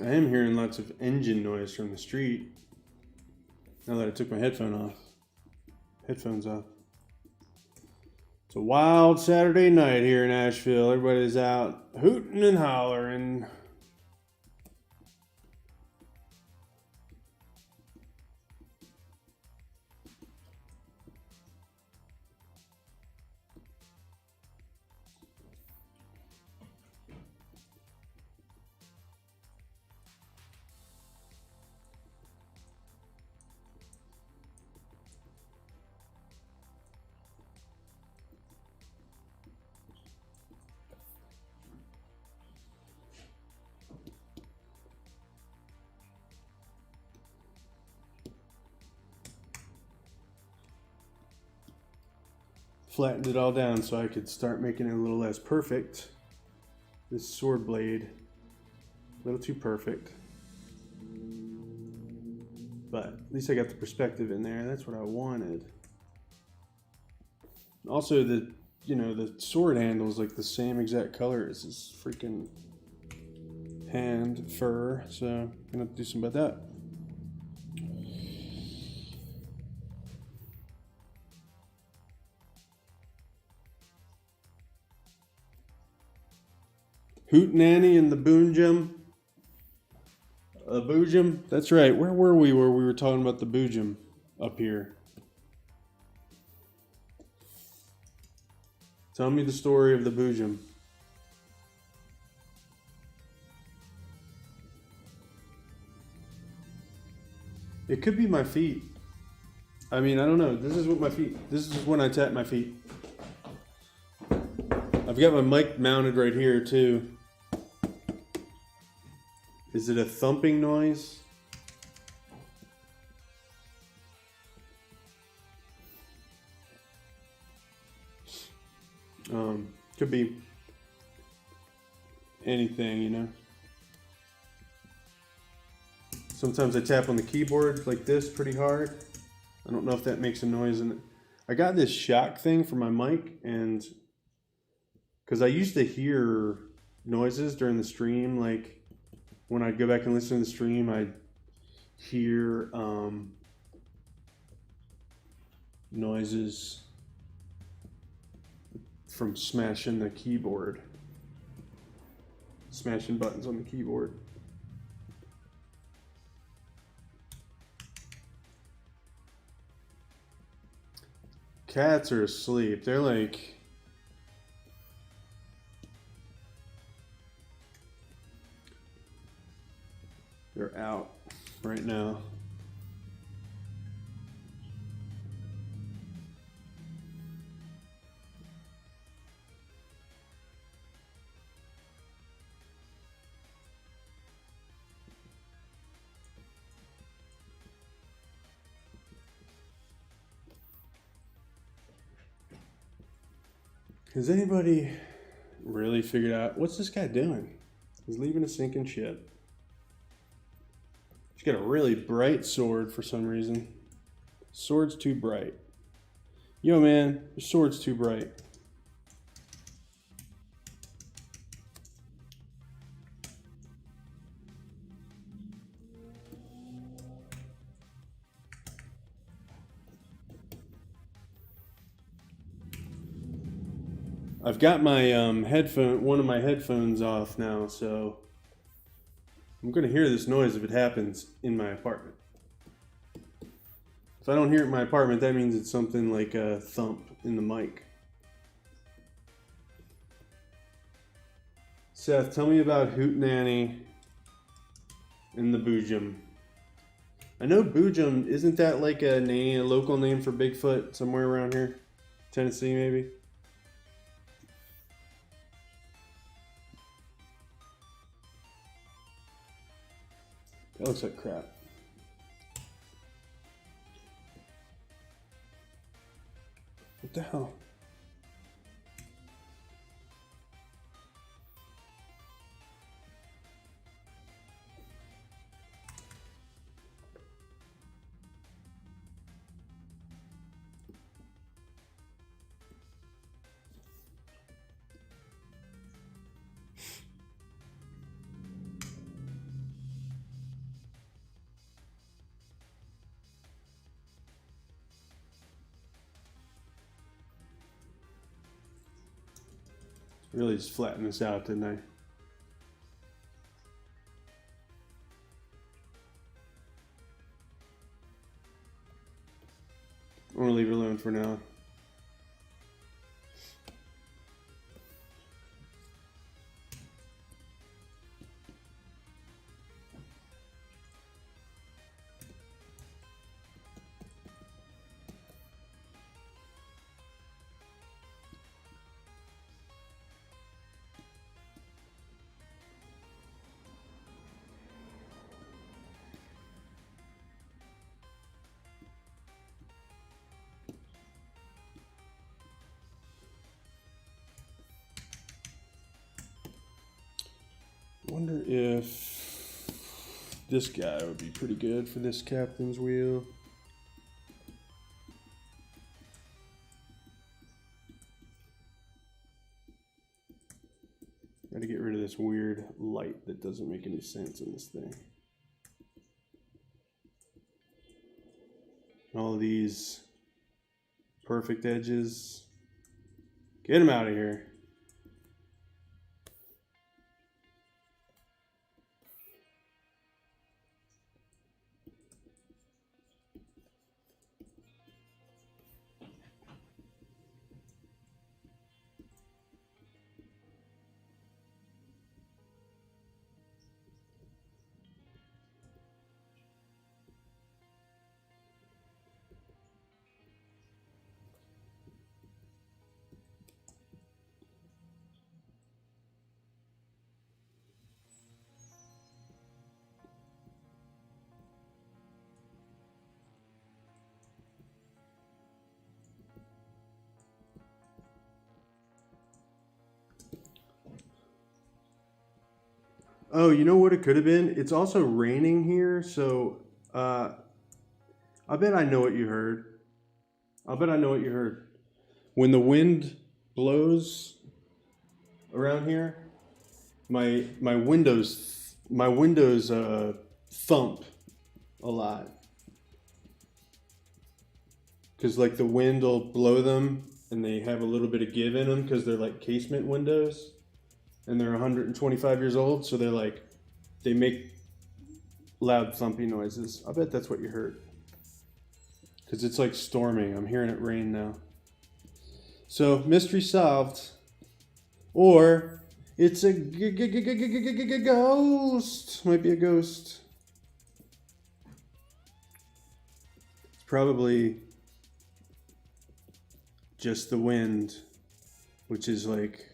I am hearing lots of engine noise from the street now that I took my headphones off. It's a wild Saturday night here in Asheville. Everybody's out hooting and hollering. Flattened it all down so I could start making it a little less perfect. This sword blade, a little too perfect. But at least I got the perspective in there. That's what I wanted. Also, the sword handle is like the same exact color as this freaking hand fur. So I'm gonna have to do something about that. Hootenanny and the Boojum. Boojum? That's right. Where were we talking about the Boojum up here? Tell me the story of the Boojum. It could be my feet. I mean, I don't know. This is when I tap my feet. I've got my mic mounted right here too. Is it a thumping noise? Could be anything, you know. Sometimes I tap on the keyboard like this pretty hard. I don't know if that makes a noise in it. I got this shock thing for my mic, and because I used to hear noises during the stream, like when I'd go back and listen to the stream, I'd hear noises from smashing the keyboard, smashing buttons on the keyboard. Cats are asleep. They're like, they're out right now. Has anybody really figured out what's this guy doing? He's leaving a sinking ship. He's got a really bright sword for some reason. Sword's too bright. Yo, man, your sword's too bright. I've got my one of my headphones off now, so I'm gonna hear this noise if it happens in my apartment. If I don't hear it in my apartment, that means it's something like a thump in the mic. Seth, tell me about Hootenanny and the Boojum. I know Boojum, isn't that like a local name for Bigfoot somewhere around here? Tennessee, maybe? That looks like crap. What the hell? Really just flattened this out, didn't I? I'm gonna leave it alone for now. Wonder if this guy would be pretty good for this captain's wheel. Gotta get rid of this weird light that doesn't make any sense in this thing. All these perfect edges. Get them out of here. Oh, you know what it could have been? It's also raining here, so I bet I know what you heard. I'll bet I know what you heard. When the wind blows around here, my windows thump a lot. Because like the wind will blow them and they have a little bit of give in them because they're like casement windows and they're 125 years old, so they're like, they make loud thumpy noises. I bet that's what you heard. Because it's like storming. I'm hearing it rain now. So mystery solved. Or it's a ghost. Might be a ghost. It's probably just the wind, which is like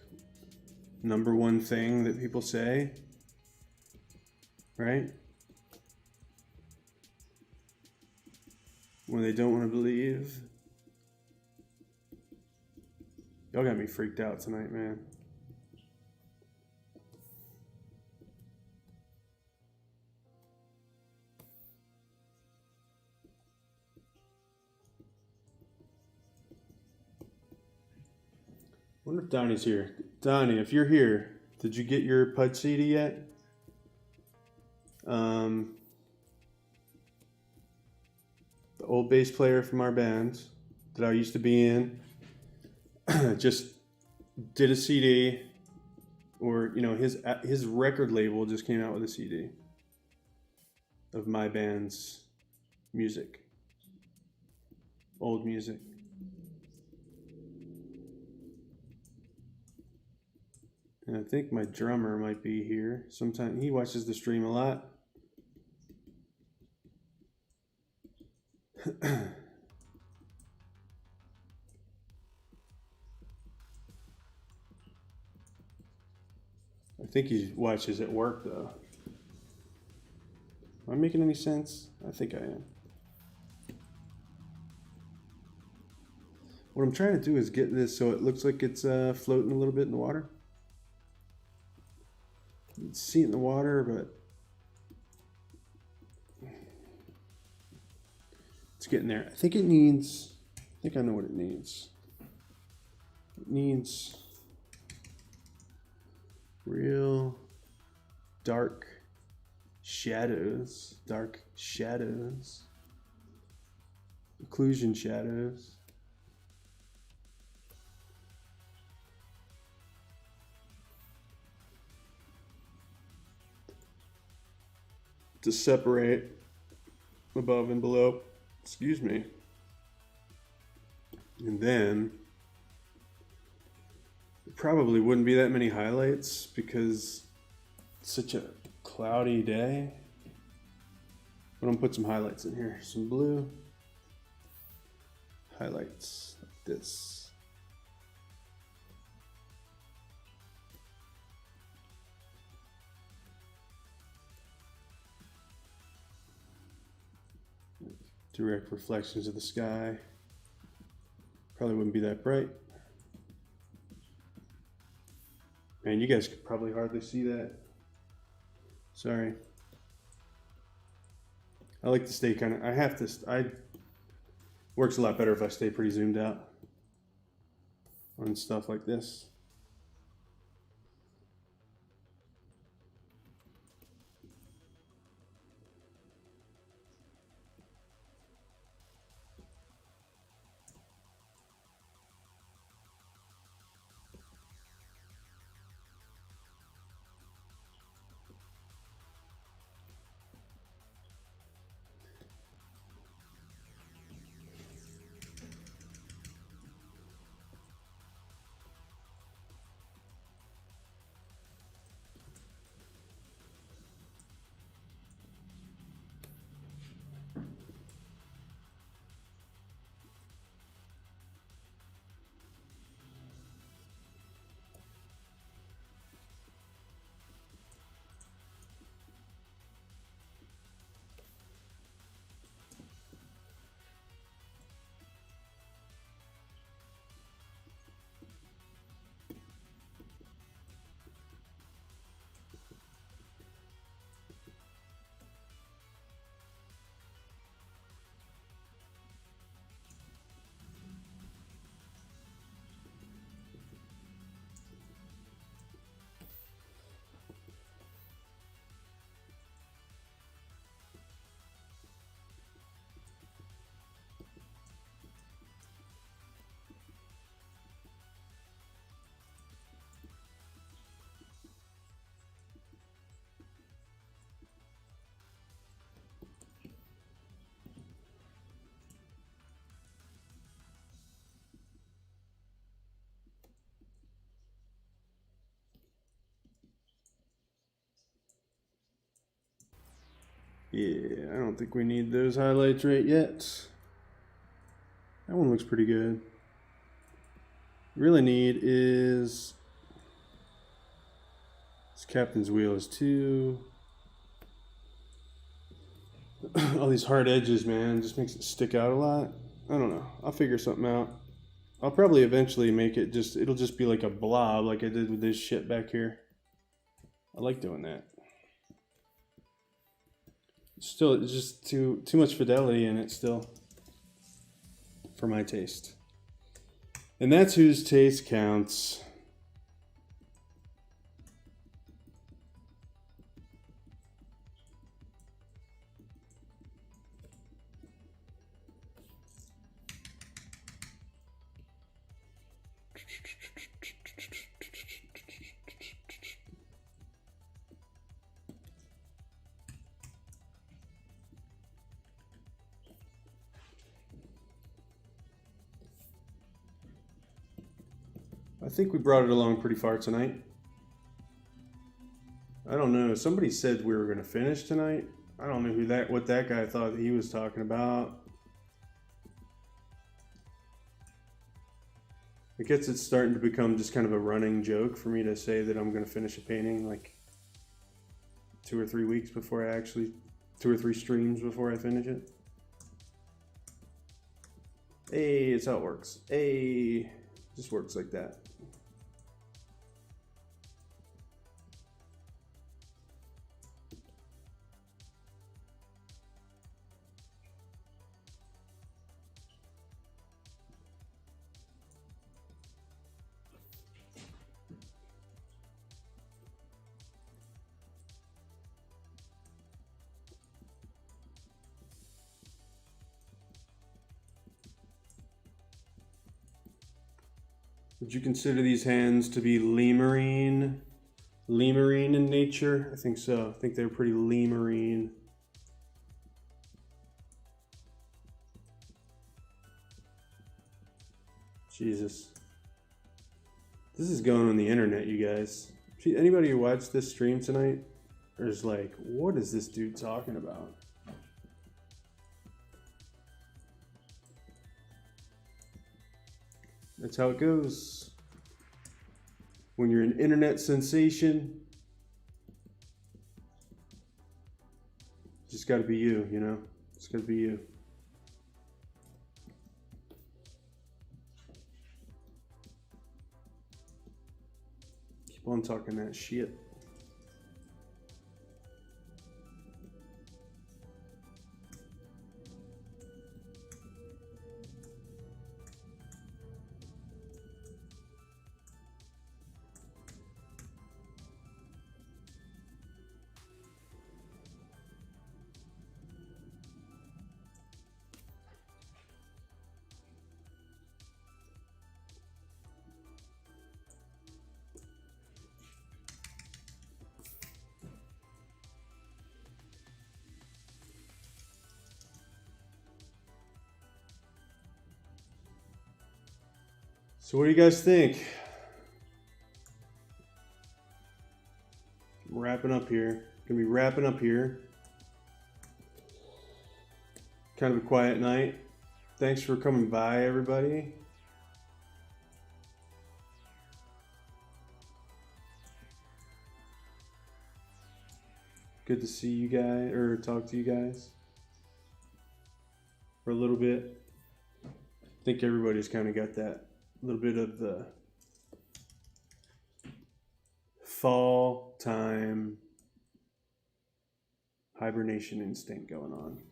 #1 thing that people say, right? When they don't want to believe. Y'all got me freaked out tonight, man. I wonder if Donnie's here. Donnie, if you're here, did you get your PUD CD yet? The old bass player from our band that I used to be in just did a CD, or you know, his record label just came out with a CD of my band's music, old music. And I think my drummer might be here. Sometimes he watches the stream a lot. I think he watches at work though. Am I making any sense? I think I am. What I'm trying to do is get this so it looks like it's floating a little bit in the water. You can see it in the water, but it's getting there. I think it needs, I think I know what it needs. It needs real dark shadows, occlusion shadows. To separate above and below, excuse me. And then it probably wouldn't be that many highlights because it's such a cloudy day. But I'm gonna put some highlights in here. Some blue highlights like this. Direct reflections of the sky. Probably wouldn't be that bright. Man, you guys could probably hardly see that. Sorry. I like to stay kind of, works a lot better if I stay pretty zoomed out on stuff like this. Yeah, I don't think we need those highlights right yet. That one looks pretty good. Really need is this captain's wheel is too. All these hard edges, man, just makes it stick out a lot. I don't know. I'll figure something out. I'll probably eventually make it just, it'll just be like a blob like I did with this shit back here. I like doing that. Still, it's just too much fidelity in it still for my taste. And that's whose taste counts. I think we brought it along pretty far tonight. I don't know. Somebody said we were going to finish tonight. I don't know what that guy thought he was talking about. I guess it's starting to become just kind of a running joke for me to say that I'm going to finish a painting like 2 or 3 weeks before I actually, 2 or 3 streams before I finish it. Hey, it's how it works. Hey, just works like that. Would you consider these hands to be lemurine in nature? I think so. I think they're pretty lemurine. Jesus. This is going on the internet, you guys. Anybody who watched this stream tonight is like, what is this dude talking about? That's how it goes. When you're an internet sensation, just got to be you, you know? It's got to be you. Keep on talking that shit. So what do you guys think? I'm wrapping up here. Gonna be wrapping up here. Kind of a quiet night. Thanks for coming by, everybody. Good to see you guys, or talk to you guys for a little bit. I think everybody's kind of got that little bit of the fall time hibernation instinct going on.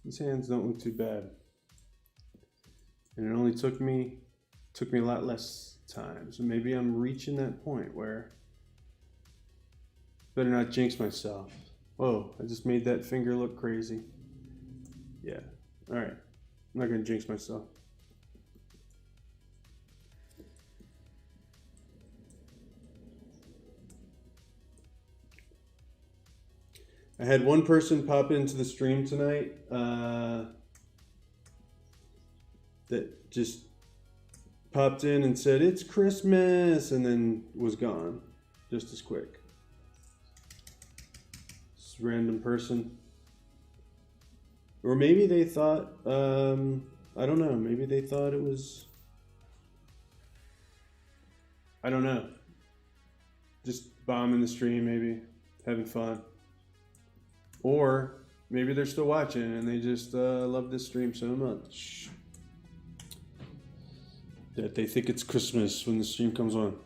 These hands don't look too bad. And it only took me a lot less time. So maybe I'm reaching that point where better not jinx myself. Whoa, I just made that finger look crazy. Yeah, all right. I'm not gonna jinx myself. I had one person pop into the stream tonight that just popped in and said, "It's Christmas," and then was gone just as quick. This random person. Or maybe they thought, I don't know, maybe they thought it was, I don't know, just bombing the stream, maybe, having fun. Or maybe they're still watching and they just love this stream so much that they think it's Christmas when the stream comes on.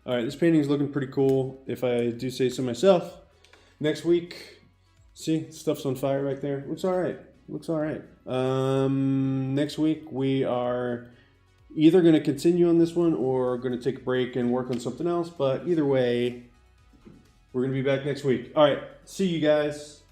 All right, this painting is looking pretty cool, if I do say so myself. Next week, see, stuff's on fire back there. Looks all right. Looks all right. Next week, we are either going to continue on this one or going to take a break and work on something else. But either way, we're going to be back next week. All right, see you guys.